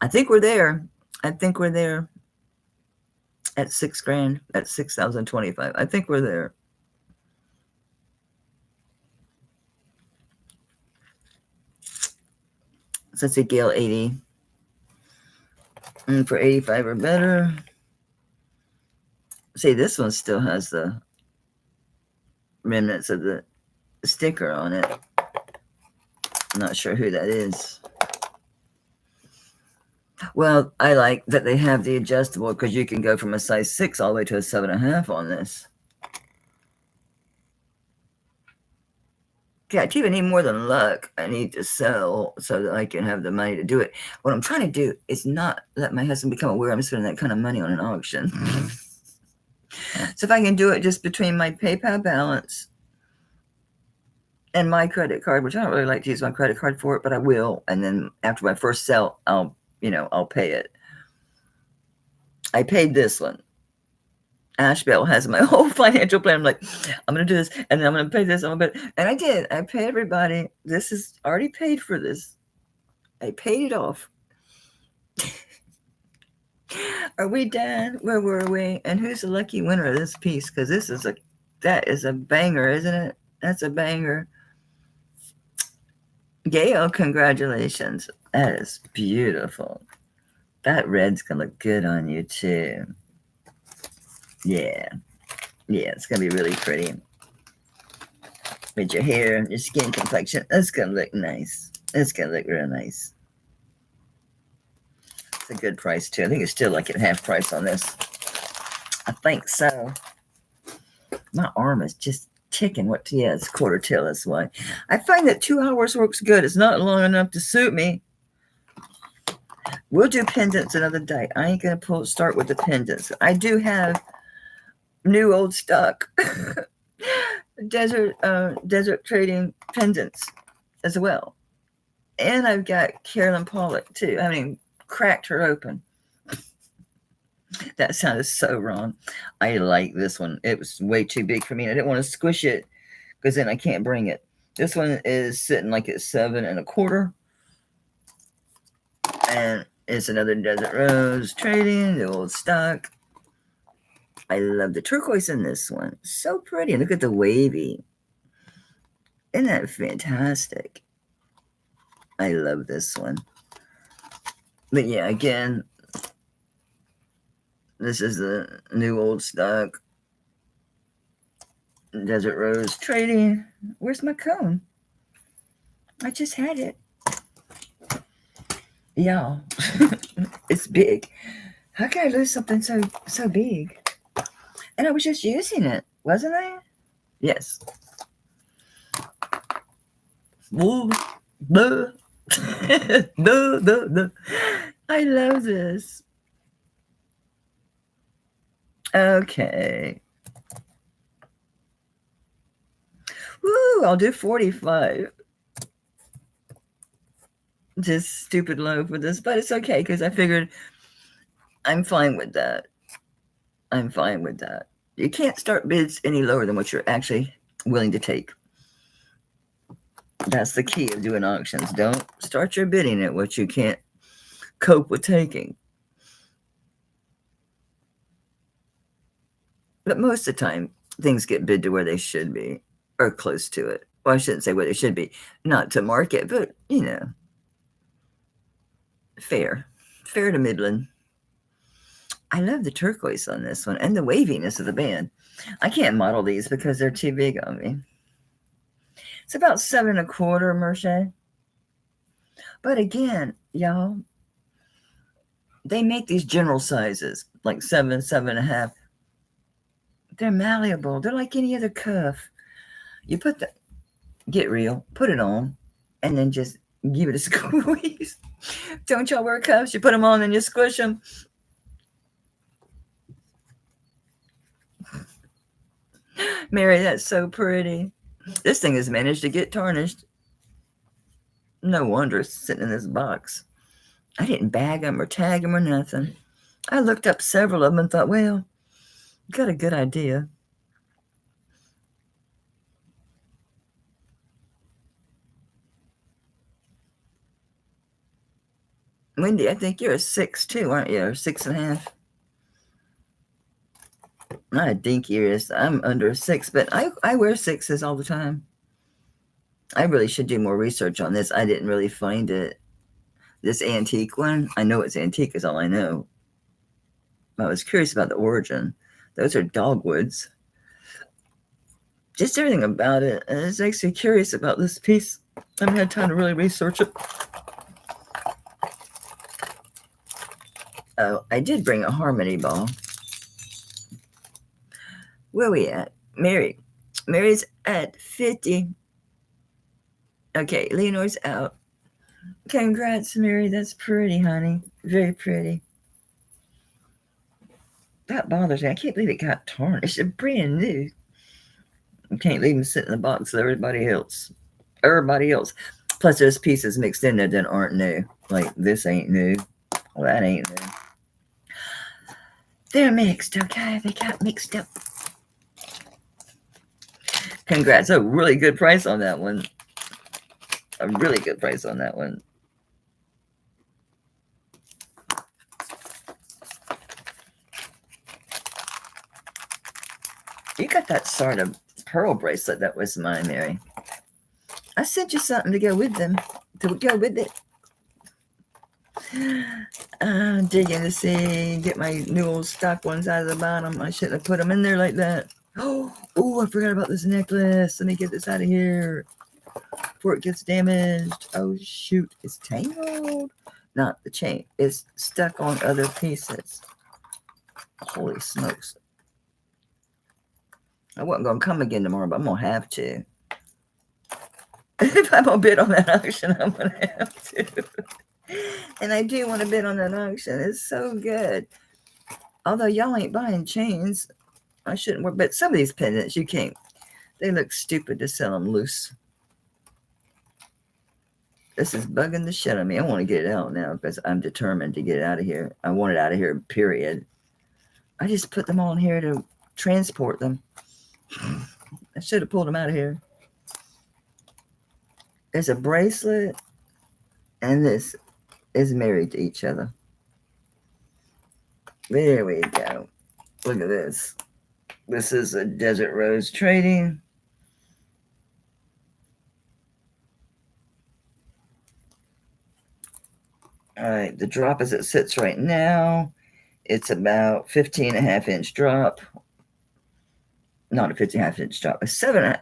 I think we're there. I think we're there at $6,000, at 6,025. I think we're there. So let's see, Gail 80. And for 85 or better. See, this one still has the remnants of the sticker on it. I'm not sure who that is. Well, I like that they have the adjustable because you can go from a size 6 all the way to a 7.5 on this. Yeah, I even need more than luck. I need to sell so that I can have the money to do it. What I'm trying to do is not let my husband become aware I'm spending that kind of money on an auction. So if I can do it just between my PayPal balance and my credit card, which I don't really like to use my credit card for it, but I will. And then after my first sell, I'll pay it. I paid this one. Ashbel has my whole financial plan. I'm like, I'm going to do this, and then I'm going to pay this. And I did. I paid everybody. This is already paid for this. I paid it off. Are we done? Where were we? And who's the lucky winner of this piece? Because that is a banger, isn't it? That's a banger. Gail, congratulations. That is beautiful. That red's going to look good on you, too. Yeah. Yeah, it's going to be really pretty. With your hair and your skin complexion, that's going to look nice. It's going to look real nice. It's a good price, too. I think it's still like at half price on this. I think so. My arm is just ticking. Yeah, it's quarter till, that's why. I find that 2 hours works good. It's not long enough to suit me. We'll do pendants another day. I ain't going to start with the pendants. I do have new old stock desert trading pendants as well. And I've got Carolyn Pollock too. I mean, cracked her open. That sounded so wrong. I like this one. It was way too big for me. I didn't want to squish it because then I can't bring it. This one is sitting like at 7 1/4. And it's another Desert Rose trading, the old stock. I love the turquoise in this one. So pretty. And look at the wavy. Isn't that fantastic? I love this one. But yeah, again, this is the new old stock. Desert Rose trading. Where's my cone? I just had it. Yeah. It's big. How can I lose something so big? And I was just using it, wasn't I? Yes. Woo. Duh. Duh. I love this. Okay. Woo, I'll do 45. Just stupid low for this, but it's okay because I figured I'm fine with that. I'm fine with that. You can't start bids any lower than what you're actually willing to take. That's the key of doing auctions. Don't start your bidding at what you can't cope with taking. But most of the time, things get bid to where they should be, or close to it. Well, I shouldn't say where they should be. Not to market, but, fair to middling. I love the turquoise on this one and the waviness of the band. I can't model these because they're too big on me. It's about 7 1/4 Mercier. But again, y'all, they make these general sizes, like 7, 7.5. They're malleable. They're like any other cuff. You put get real, put it on, and then just give it a squeeze. Don't y'all wear cuffs? You put them on and you squish them. Mary, that's so pretty. This thing has managed to get tarnished. No wonder it's sitting in this box. I didn't bag them or tag them or nothing. I looked up several of them and thought, well, got a good idea. Wendy, I think you're a 6 too, aren't you? Or 6.5. Not a dinky ears. I'm under a 6, but I wear 6s all the time. I really should do more research on this. I didn't really find it. This antique one, I know it's antique is all I know. I was curious about the origin. Those are dogwoods. Just everything about it. And it makes me curious about this piece. I haven't had time to really research it. Oh, I did bring a harmony ball. Where are we at? Mary. Mary's at 50. Okay, Leonore's out. Congrats, Mary. That's pretty, honey. Very pretty. That bothers me. I can't believe it got tarnished. It's brand new. You can't leave them sit in the box with everybody else. Everybody else. Plus, there's pieces mixed in there that aren't new. Like, this ain't new. Well, that ain't new. They're mixed, okay? They got mixed up. Congrats. A really good price on that one. A really good price on that one. You got that sort of pearl bracelet that was mine, Mary. I sent you something to go with them. To go with it. Digging to see, get my new old stock ones out of the bottom. I shouldn't have put them in there like that. Oh, I forgot about this necklace. Let me get this out of here before it gets damaged. Oh, shoot. It's tangled. Not the chain. It's stuck on other pieces. Holy smokes. I wasn't going to come again tomorrow, but I'm going to have to. If I'm going to bid on that auction, I'm going to have to. And I do want to bid on that auction. It's so good. Although y'all ain't buying chains, I shouldn't work. But some of these pendants, you can't. They look stupid to sell them loose. This is bugging the shit out of me. I want to get it out now because I'm determined to get it out of here. I want it out of here, period. I just put them on here to transport them. I should have pulled them out of here. There's a bracelet, and this is married to each other. There we go. Look at this. This is a Desert Rose trading. All right, the drop as it sits right now, it's about 15.5 inch drop. Not a 15.5 inch drop, a 7.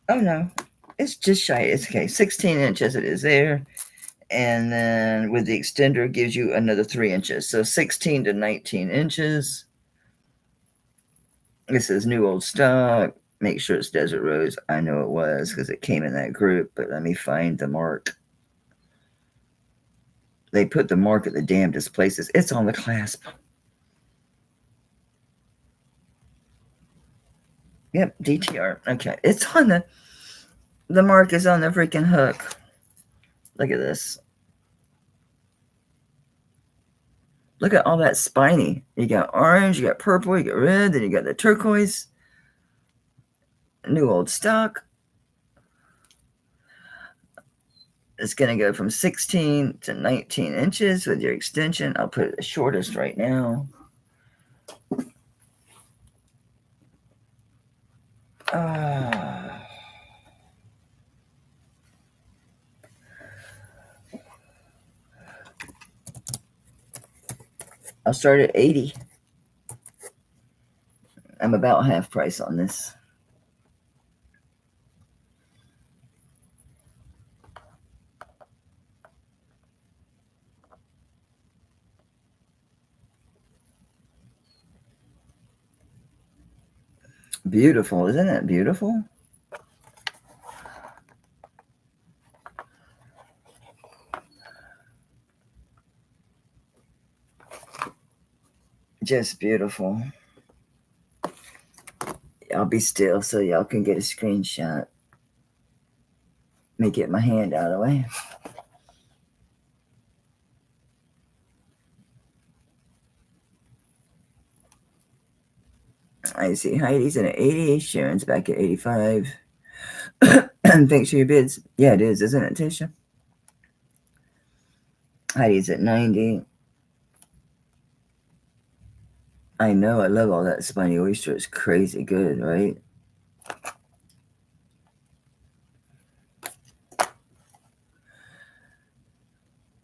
Oh no, it's just shy. It's okay, 16 inches it is there. And then with the extender gives you another 3 inches. So 16 to 19 inches. This is new old stock. Make sure it's Desert Rose. I know it was because it came in that group, but let me find the mark. They put the mark at the damnedest places. It's on the clasp. Yep, DTR. Okay, it's on the mark is on the freaking hook. Look at this. Look at all that spiny. You got orange, you got purple, you got red, then you got the turquoise. New old stock. It's going to go from 16 to 19 inches with your extension. I'll put it the shortest right now. I'll start at 80. I'm about half price on this. Beautiful, isn't it beautiful? Just beautiful. I'll be still so y'all can get a screenshot. Let me get my hand out of the way. I see Heidi's at 80. Sharon's back at 85. Thanks for your bids. Yeah, it is, isn't it, Tisha? Heidi's at 90. I know, I love all that spiny oyster. It's crazy good, right?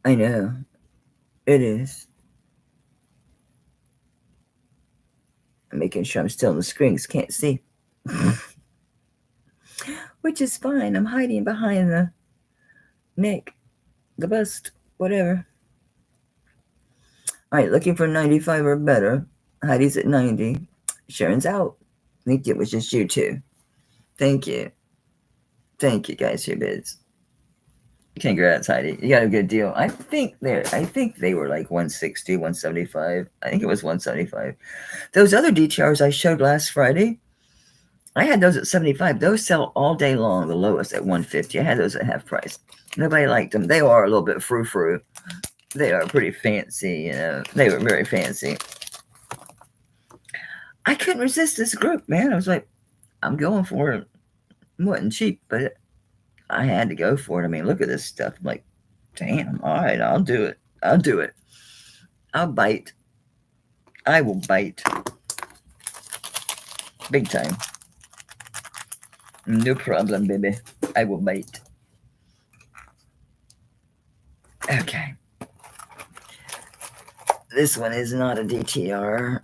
I know. It is. I'm making sure I'm still on the screen because can't see. Which is fine. I'm hiding behind the neck, the bust, whatever. All right, looking for 95 or better. Heidi's at 90. Sharon's out. I think it was just you two. Thank you. Thank you guys for your bids. Congrats, Heidi. You got a good deal. I think they were like 160, 175. I think it was 175. Those other DTRs I showed last Friday, I had those at 75. Those sell all day long, the lowest at 150. I had those at half price. Nobody liked them. They are a little bit frou-frou. They are pretty fancy, you know. They were very fancy. I couldn't resist this group, man. I was like, I'm going for it. It wasn't cheap, but I had to go for it. I mean, look at this stuff. I'm like, damn, all right, I'll do it. I'll do it. I'll bite. I will bite. Big time. No problem, baby. I will bite. Okay. This one is not a DTR.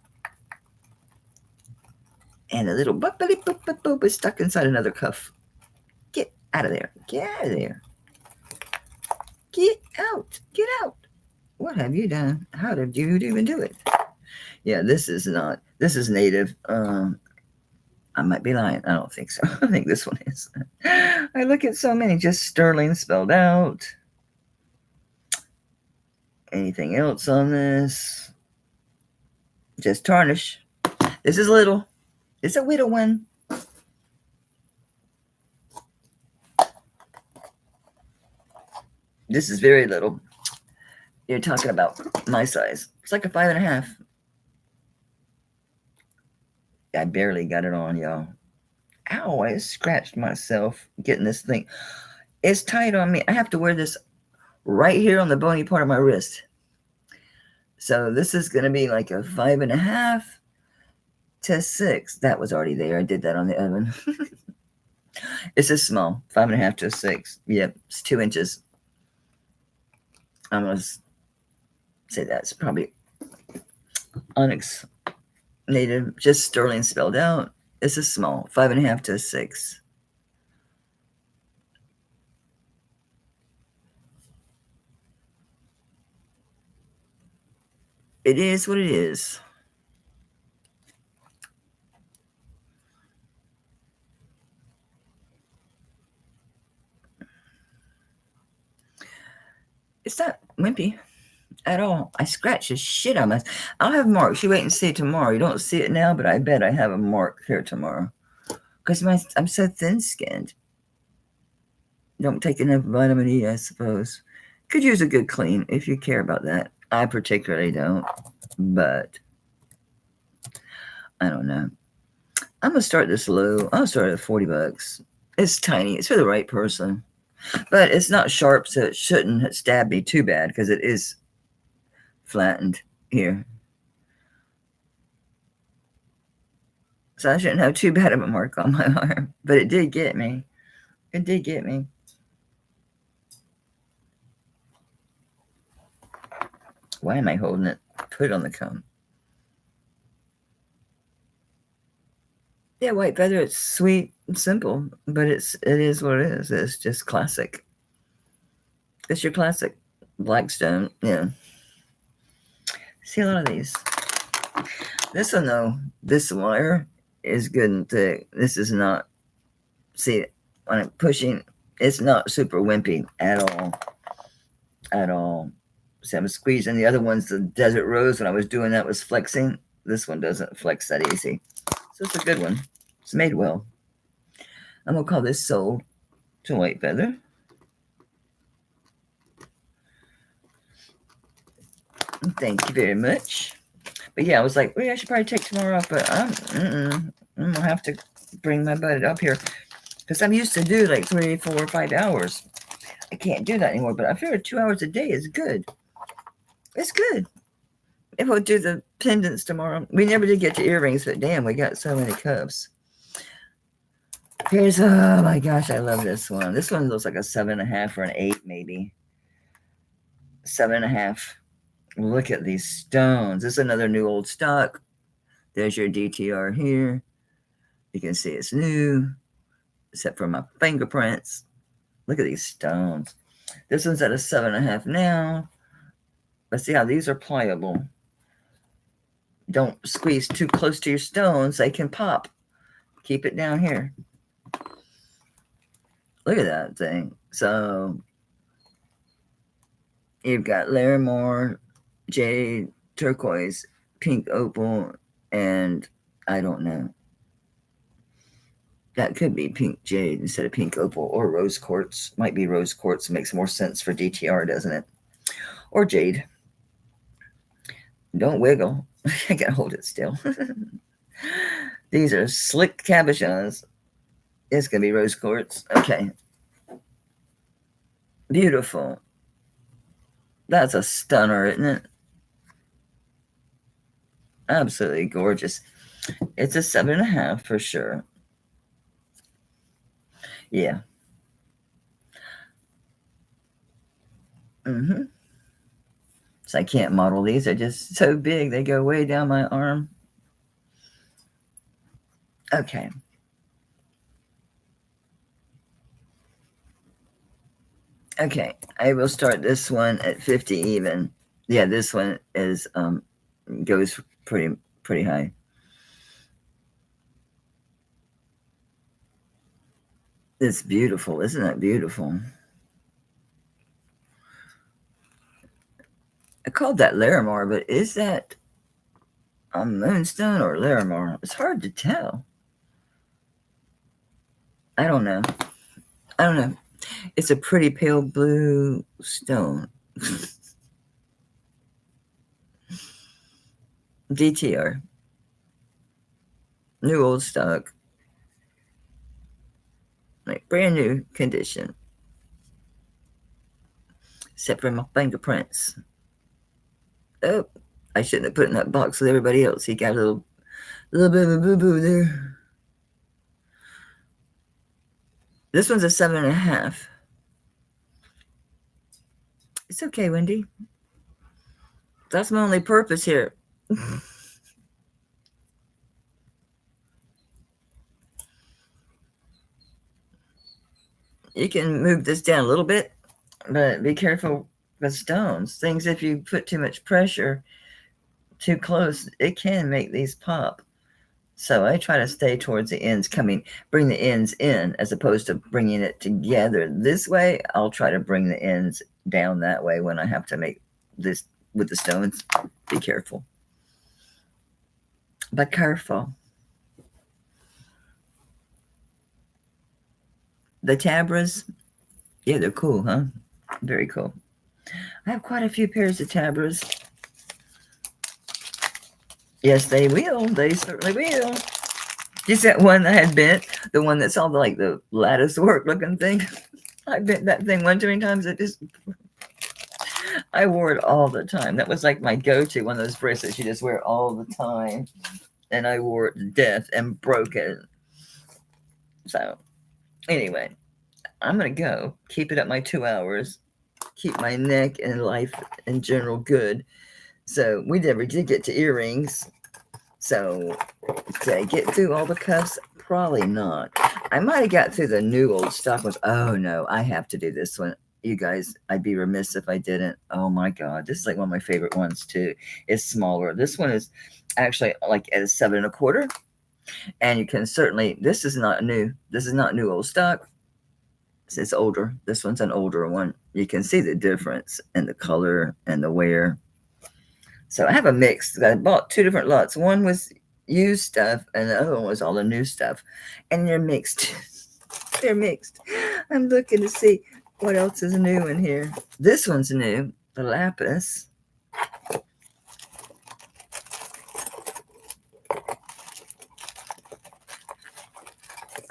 And a little boop boop boop boop is stuck inside another cuff. Get out of there. Get out of there. Get out. Get out. What have you done? How did you even do it? Yeah, this is not. This is native. I might be lying. I don't think so. I think this one is. I look at so many. Just sterling spelled out. Anything else on this? Just tarnish. This is little. It's a little one. This is very little. You're talking about my size. It's like a 5.5. I barely got it on, y'all. Ow, I scratched myself getting this thing. It's tight on me. I have to wear this right here on the bony part of my wrist. So this is going to be like a 5.5 to 6. That was already there. I did that on the oven. It's a small 5.5 to 6. Yep, it's 2 inches. I'm going to say that's probably onyx native, just sterling spelled out. It's a small 5.5 to 6. It is what it is. It's not wimpy at all. I scratched the shit on my. I'll have marks. You wait and see tomorrow. You don't see it now, but I bet I have a mark here tomorrow. Because I'm so thin-skinned. Don't take enough vitamin E, I suppose. Could use a good clean if you care about that. I particularly don't, but I don't know. I'm gonna start this low. I'll start at $40. It's tiny. It's for the right person, but it's not sharp, so it shouldn't stab me too bad because it is flattened here. So I shouldn't have too bad of a mark on my arm, but it did get me. It did get me. Why am I holding it? Put it on the comb. Yeah, white feather, it's sweet and simple, but it is what it is. It's just classic. It's your classic Blackstone. Yeah. See a lot of these. This one though, this wire is good and thick. This is not, see, when I'm pushing, it's not super wimpy at all. At all. See, I'm squeezing. The other one's the Desert Rose. When I was doing that, was flexing. This one doesn't flex that easy. So it's a good one. It's made well. I'm going to call this Soul to White Feather. Thank you very much. But yeah, I was like, well, I should probably take tomorrow off, but I'm going to have to bring my butt up here because I'm used to do like 3, 4, 5 hours. I can't do that anymore, but I figure 2 hours a day is good. It's good. If we'll do the pendants tomorrow. We never did get to earrings, but damn, we got so many cups. Here's, oh my gosh, I love this one. This one looks like a 7.5 or an 8, maybe. 7.5. Look at these stones. This is another new old stock. There's your DTR here. You can see it's new, except for my fingerprints. Look at these stones. This one's at a 7.5 now. But see how these are pliable. Don't squeeze too close to your stones. They can pop. Keep it down here. Look at that thing. So you've got Larimore, jade, turquoise, pink opal, and I don't know. That could be pink jade instead of pink opal, or rose quartz. Might be rose quartz. Makes more sense for DTR, doesn't it? Or jade. Don't wiggle. I gotta hold it still. These are slick cabochons. It's gonna be rose quartz. Okay. Beautiful. That's a stunner, isn't it? Absolutely gorgeous. It's a 7.5 for sure. Yeah. So I can't model these. They're just so big. They go way down my arm. Okay. Okay. I will start this one at 50 even. Yeah, this one is goes pretty high. It's beautiful. Isn't that beautiful? I called that Larimore, but is that a moonstone or Larimore? It's hard to tell. I don't know. It's a pretty pale blue stone. DTR. New old stock. Like brand new condition. Except for my fingerprints. Oh, I shouldn't have put in that box with everybody else. He got a little bit of a boo-boo there. This one's a 7.5. It's okay, Wendy. That's my only purpose here. You can move this down a little bit, but be careful with stones. Things, if you put too much pressure too close, it can make these pop. So I try to stay towards the ends, bring the ends in as opposed to bringing it together. This way, I'll try to bring the ends down that way when I have to make this with the stones. Be careful. But careful. The Tabras, yeah, they're cool, huh? Very cool. I have quite a few pairs of Tabras. Yes, they will. They certainly will. Just that one I had bent, the one that's all like the lattice work looking thing. I bent that thing one too many times. I wore it all the time. That was like my go-to, one of those bracelets you just wear all the time. And I wore it to death and broke it. So anyway, I'm going to go. Keep it at my 2 hours. Keep my neck and life in general good. So we never did get to earrings. So did I get through all the cuffs? Probably not. I might have got through the new old stock ones. Oh no, I have to do this one. You guys, I'd be remiss if I didn't. Oh my God. This is like one of my favorite ones too. It's smaller. This one is actually like at a 7.25. And you can certainly, this is not new old stock. It's older. This one's an older one. You can see the difference in the color and the wear. So I have a mix. I bought 2 different lots. One was used stuff and the other one was all the new stuff. And they're mixed. They're mixed. I'm looking to see what else is new in here. This one's new, the lapis.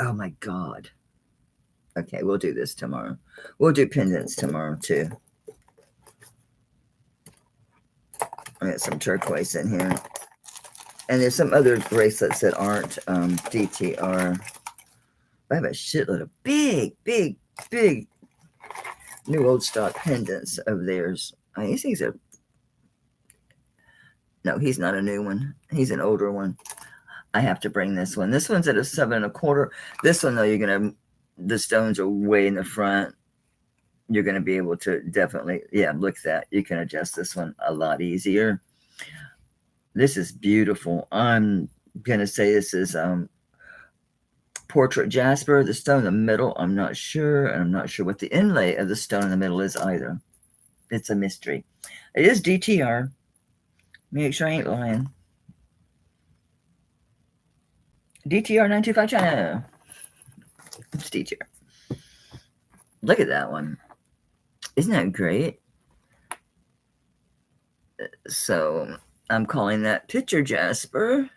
Oh my God. Okay, we'll do this tomorrow. We'll do pendants tomorrow too. I got some turquoise in here. And there's some other bracelets that aren't DTR. I have a shitload of big new old stock pendants of theirs. These are, no, he's not a new one. He's an older one. I have to bring this one. This one's at a 7 1/4. This one, though, the stones are way in the front. You're going to be able to definitely, yeah, look at that. You can adjust this one a lot easier. This is beautiful. I'm going to say this is portrait jasper. The stone in the middle, I'm not sure. And I'm not sure what the inlay of the stone in the middle is either. It's a mystery. It is DTR. Make sure I ain't lying. DTR 925 China. It's DTR. Look at that one. Isn't that great? So I'm calling that picture jasper.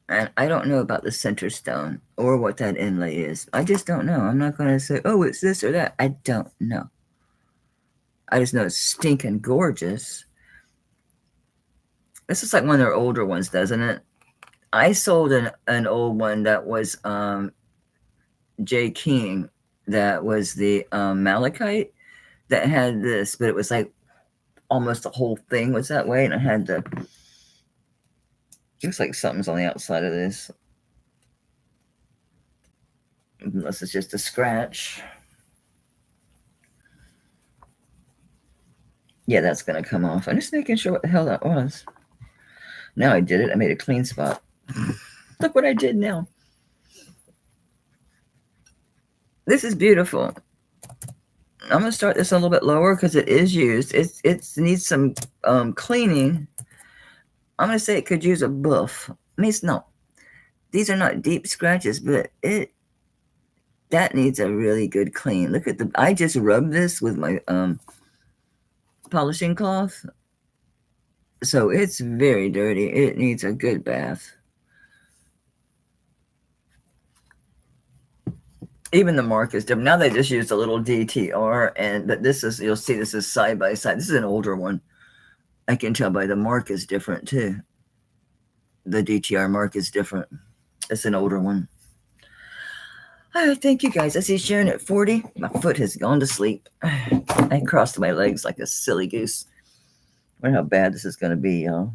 And I don't know about the center stone or what that inlay is. I just don't know. I'm not going to say, oh, it's this or that. I don't know. I just know it's stinking gorgeous. This is like one of their older ones, doesn't it? I sold an old one that was J. King. That was the malachite that had this, but it was like almost the whole thing was that way. And it had the, looks like something's on the outside of this. Unless it's just a scratch. Yeah, that's going to come off. I'm just making sure what the hell that was. Now I did it. I made a clean spot. Look what I did now. This is beautiful. I'm going to start this a little bit lower because it is used. It needs some cleaning. I'm going to say it could use a buff. I mean, no. These are not deep scratches, but that needs a really good clean. Look at I just rubbed this with my polishing cloth. So it's very dirty. It needs a good bath. Even the mark is different. Now they just used a little DTR, but this is, you'll see this is side by side. This is an older one. I can tell by the mark is different too. The DTR mark is different. It's an older one. All right, thank you guys. I see Sharon at 40. My foot has gone to sleep. I crossed my legs like a silly goose. I wonder how bad this is going to be, y'all.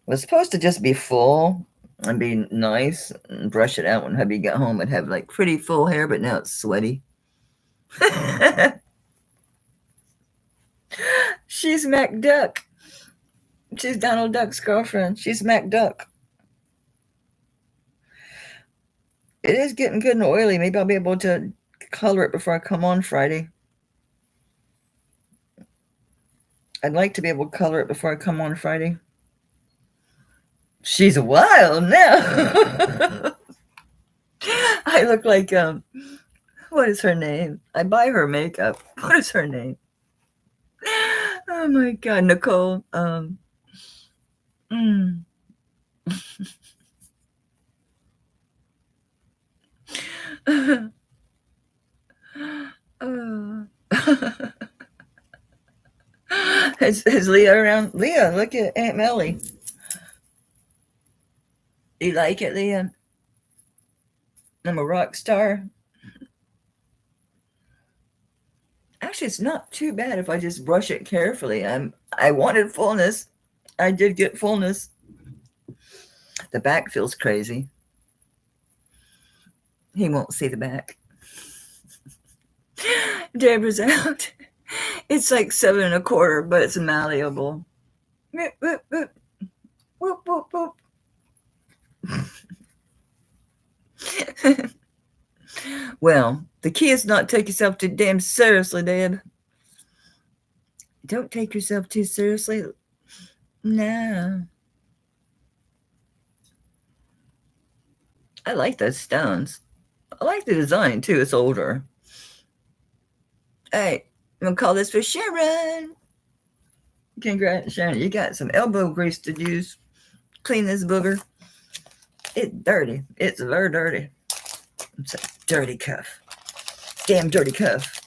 It was supposed to just be full and be nice and brush it out when hubby got home and have like pretty full hair, but now it's sweaty. She's Mac Duck. She's Donald Duck's girlfriend. She's Mac Duck. It is getting good and oily. Maybe I'll be able to color it before I come on Friday. I'd like to be able to color it before I come on Friday. She's wild now. I look like, what is her name? I buy her makeup. What is her name? Oh my God, Nicole. Is Leah around? Leah, look at Aunt Melly. You like it, Leah? I'm a rock star. Actually, it's not too bad if I just brush it carefully. I wanted fullness. I did get fullness. The back feels crazy. He won't see the back. Deborah's out. It's like 7 1/4, but it's malleable. Whoop, whoop, whoop. Well, the key is not take yourself too damn seriously, Deb. Don't take yourself too seriously. No. I like those stones. I like the design too. It's older. Hey, I'm gonna call this for Sharon. Congrats, Sharon. You got some elbow grease to use. Clean this booger. It's dirty. It's very dirty. It's a dirty cuff. Damn dirty cuff.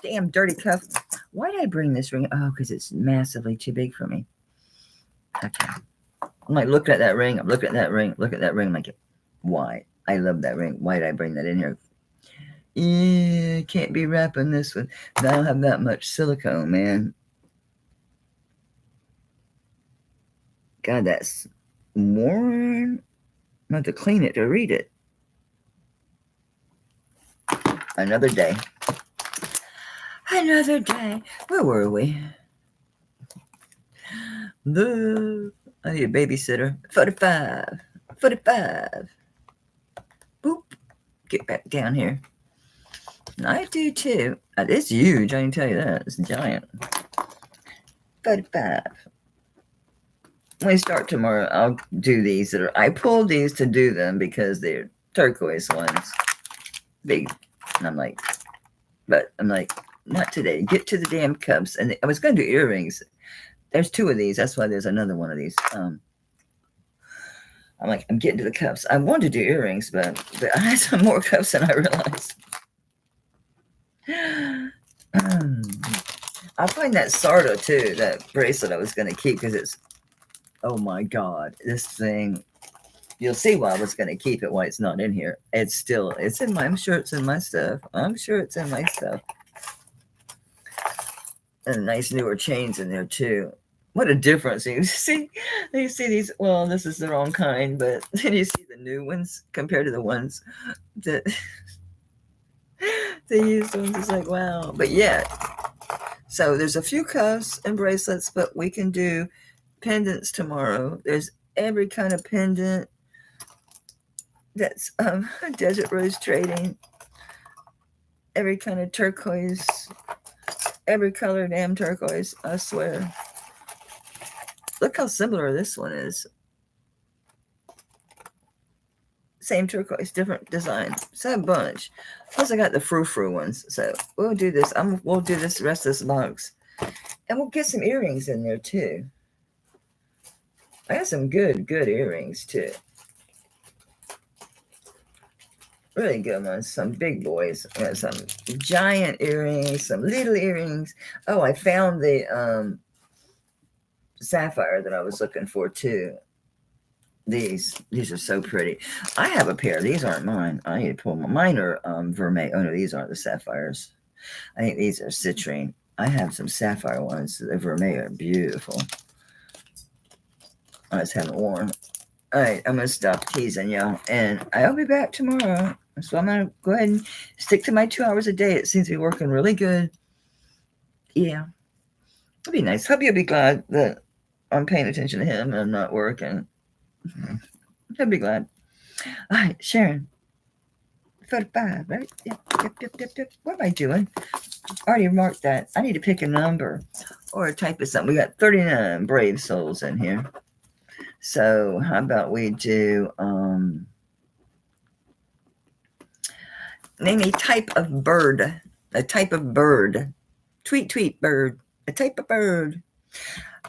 Damn dirty cuff. Why did I bring this ring? Oh, because it's massively too big for me. Okay. I'm like, look at that ring. I'm looking at that ring. Look at that ring. I'm like, why? I love that ring. Why did I bring that in here? Yeah, can't be wrapping this one. I don't have that much silicone, man. God, that's worn. I have to clean it to read it. Another day. Another day. Where were we? I need a babysitter. 45. 45. Boop. Get back down here. I do too. It's huge, I can tell you that. It's giant. 45. When we start tomorrow, I'll do these. I pulled these to do them because they're turquoise ones. Big. And I'm like, not today. Get to the damn cups. And I was going to do earrings. There's 2 of these. That's why there's another one of these. I'm like, I'm getting to the cups. I wanted to do earrings, but I had some more cups than I realized. I'll find that Sarda too, that bracelet I was going to keep because it's, oh my God, this thing. You'll see why I was going to keep it, why it's not in here. It's in my, I'm sure it's in my stuff. I'm sure it's in my stuff. And nice newer chains in there too. What a difference. You see these, well, this is the wrong kind, but then you see the new ones compared to the ones that the used ones. It's like, wow. But yeah, so there's a few cuffs and bracelets, but we can do pendants tomorrow. There's every kind of pendant that's Desert Rose Trading, every kind of turquoise, every color damn turquoise, I swear. Look how similar this one is. Same turquoise, different design. So a bunch. Plus I got the frou-frou ones. So we'll do this. We'll do this the rest of this box. And we'll get some earrings in there too. I got some good earrings too. Really good ones. Some big boys. I got some giant earrings, some little earrings. Oh, I found the sapphire that I was looking for too. These are so pretty. I have a pair. These aren't mine. I need to pull them. Mine are vermeil. Oh no, these aren't the sapphires. I think these are citrine. I have some sapphire ones. The vermeil are beautiful. I just haven't worn. All right, I'm gonna stop teasing y'all, and I'll be back tomorrow. So I'm gonna go ahead and stick to my 2 hours a day. It seems to be working really good. Yeah, it'll be nice. Hope you'll be glad that I'm paying attention to him and I'm not working. He'll be glad. All right, Sharon. 45, right? Yep. What am I doing? I already marked that. I need to pick a number or type of something. We got 39 brave souls in here. So how about we do name a type of bird. A type of bird. Tweet bird. A type of bird.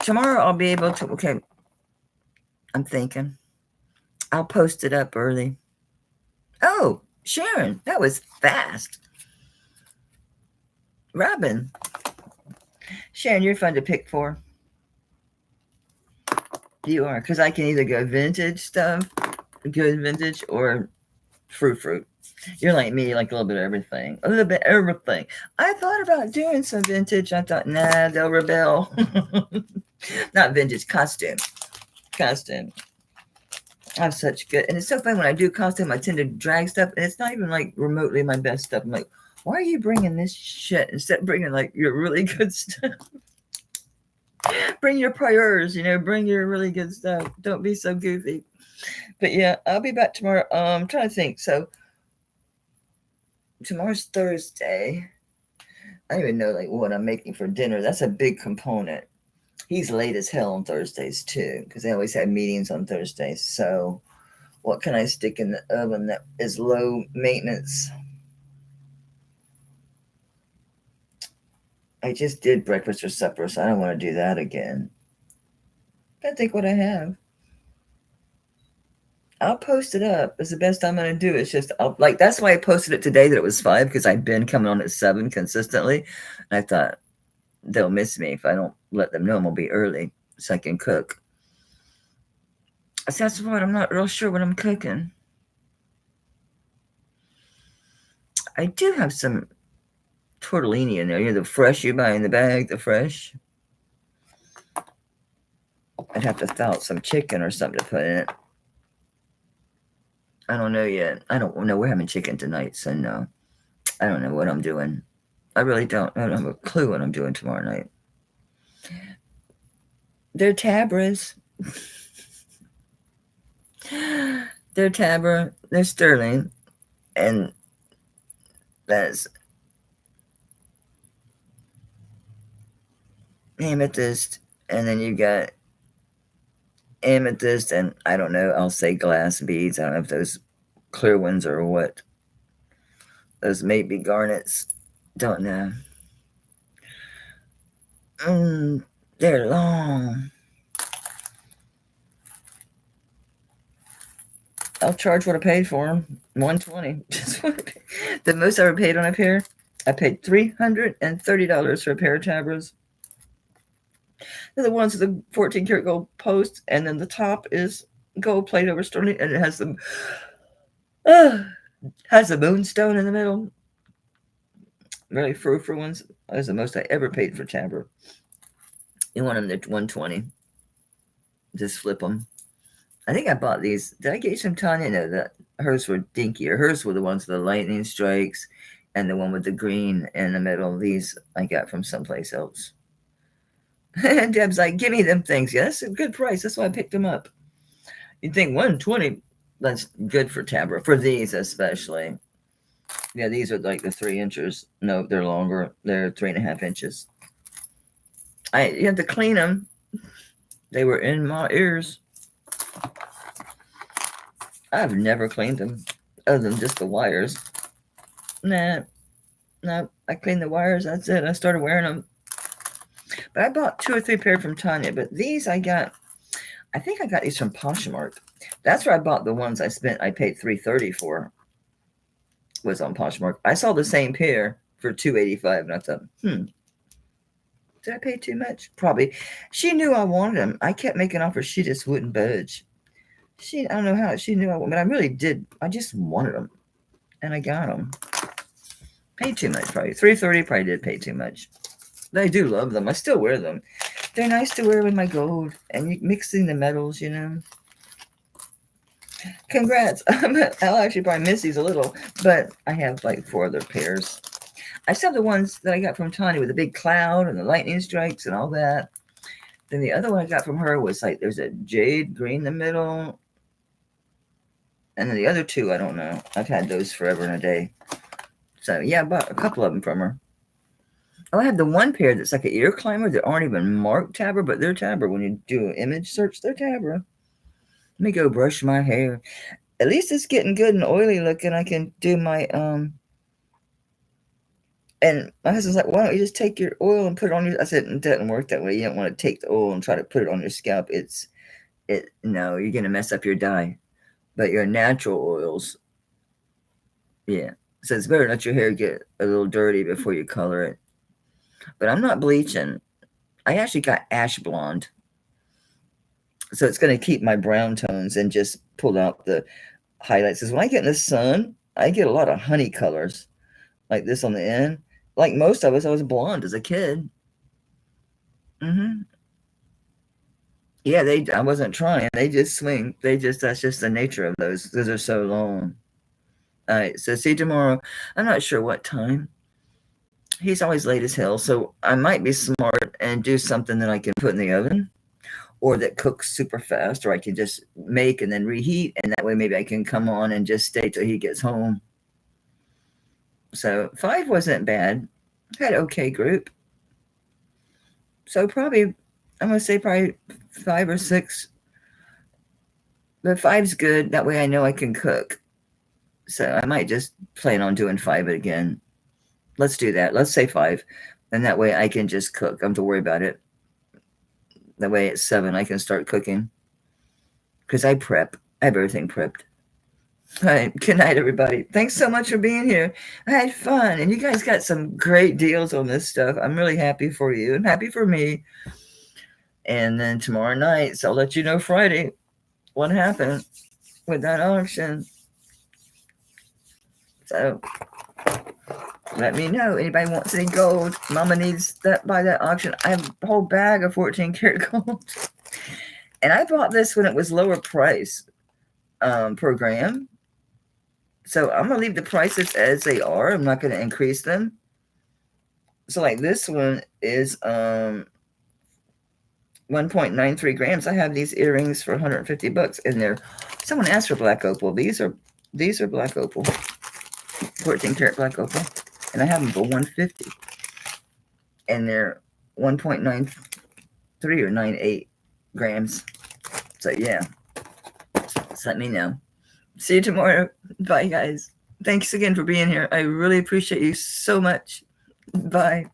Tomorrow I'll be able to, okay. I'm thinking. I'll post it up early. Oh, Sharon, that was fast. Robin. Sharon, you're fun to pick for. You are, because I can either go vintage stuff, good vintage, or fruit. You're like me, like a little bit of everything. A little bit of everything. I thought about doing some vintage. I thought, nah, they'll rebel. Not vintage, costume. I have such good, and it's so fun when I do costume, I tend to drag stuff, and it's not even like remotely my best stuff. I'm like, why are you bringing this shit instead of bringing like your really good stuff? Bring your priors, bring your really good stuff. Don't be so goofy. But yeah, I'll be back tomorrow. I'm trying to think. So tomorrow's Thursday. I don't even know like what I'm making for dinner. That's a big component. He's late as hell on Thursdays too, because they always have meetings on Thursdays. So what can I stick in the oven that is low maintenance? I just did breakfast or supper, so I don't want to do that again. I think what I have. I'll post it up. It's the best I'm going to do. It's just, that's why I posted it today that it was 5, because I've been coming on at 7 consistently. And I thought they'll miss me if I don't let them know I'm going to be early so I can cook. So that's what I'm not real sure what I'm cooking. I do have some tortellini in there. The fresh you buy in the bag, the fresh. I'd have to thaw out some chicken or something to put in it. I don't know yet. I don't know. We're having chicken tonight, so no. I don't know what I'm doing. I really don't. I don't have a clue what I'm doing tomorrow night. They're Tabras. They're Tabra. They're sterling. And that's amethyst. And then you got amethyst and I don't know. I'll say glass beads. I don't know if those clear ones or what. Those may be garnets. Don't know. They're long. I'll charge what I paid for them. $120. Just what I paid. The most I ever paid on a pair. I paid $330 for a pair of Tabras. They're the ones with the 14 karat gold post, and then the top is gold plate over sterling, and it has the moonstone in the middle. Really frou-frou ones. That's the most I ever paid for Tabra. You want them at $120. Just flip them. I think I bought these. Did I get you some, Tanya? No, that hers were dinkier. Hers were the ones with the lightning strikes and the one with the green in the middle. These I got from someplace else. And Deb's like, give me them things. Yeah, that's a good price. That's why I picked them up. You'd think $120, that's good for Tabra. For these especially. Yeah, these are like the 3 inches. No, they're longer. They're 3.5 inches. You have to clean them. They were in my ears. I've never cleaned them other than just the wires. No, I cleaned the wires. That's it. I started wearing them. But I bought 2 or 3 pair from Tanya. But these I think I got these from Poshmark. That's where I bought the ones I paid $330 for. Was on Poshmark. I saw the same pair for $285, and I thought, did I pay too much? Probably. She knew I wanted them. I kept making offers. She just wouldn't budge. I don't know how. She knew I wanted them, but I really did. I just wanted them, and I got them. Paid too much, probably. $330 probably did pay too much. But I do love them. I still wear them. They're nice to wear with my gold, and you mixing the metals, Congrats. I'll actually probably miss these a little, but I have like 4 other pairs. I still have the ones that I got from Tanya with the big cloud and the lightning strikes and all that. Then the other one I got from her was like there's a jade green in the middle. And then the other 2, I don't know. I've had those forever and a day. So yeah, I bought a couple of them from her. Oh, I have the one pair that's like an ear climber that aren't even marked Tabra, but they're Tabra. When you do an image search, they're Tabra. Let me go brush my hair. At least it's getting good and oily looking. I can do my, and my husband's like, why don't you just take your oil and put it on your, I said, it doesn't work that way. You don't want to take the oil and try to put it on your scalp. No, you're going to mess up your dye. But your natural oils, yeah. So it's better to let your hair get a little dirty before you color it. But I'm not bleaching. I actually got ash blonde. So it's going to keep my brown tones and just pull out the highlights. Because when I get in the sun, I get a lot of honey colors like this on the end. Like most of us, I was blonde as a kid. Yeah, I wasn't trying. They just swing. That's just the nature of those. Those are so long. All right, so see you tomorrow. I'm not sure what time. He's always late as hell, so I might be smart and and do something that I can put in the oven or that cooks super fast, or I can just make and then reheat, and that way maybe I can come on and just stay till he gets home. So 5 wasn't bad. Had okay group. So probably, I'm going to say probably 5 or 6. But 5's good. That way I know I can cook. So I might just plan on doing 5 again. Let's do that. Let's say 5. And that way I can just cook. I don't have to worry about it. That way at 7 I can start cooking. Because I prep. I have everything prepped. All right. Good night, everybody. Thanks so much for being here. I had fun. And you guys got some great deals on this stuff. I'm really happy for you and happy for me. And then tomorrow night, so I'll let you know Friday what happened with that auction. So let me know. Anybody wants any gold? Mama needs that by that auction. I have a whole bag of 14 karat gold. And I bought this when it was lower price per gram. So I'm going to leave the prices as they are. I'm not going to increase them. So like this one is 1.93 grams. I have these earrings for $150 in there. Someone asked for black opal. These are black opal. 14 karat black opal. And I have them for $150. And they're 1.93 or 98 grams. So yeah. Just let me know. See you tomorrow. Bye, guys. Thanks again for being here. I really appreciate you so much. Bye.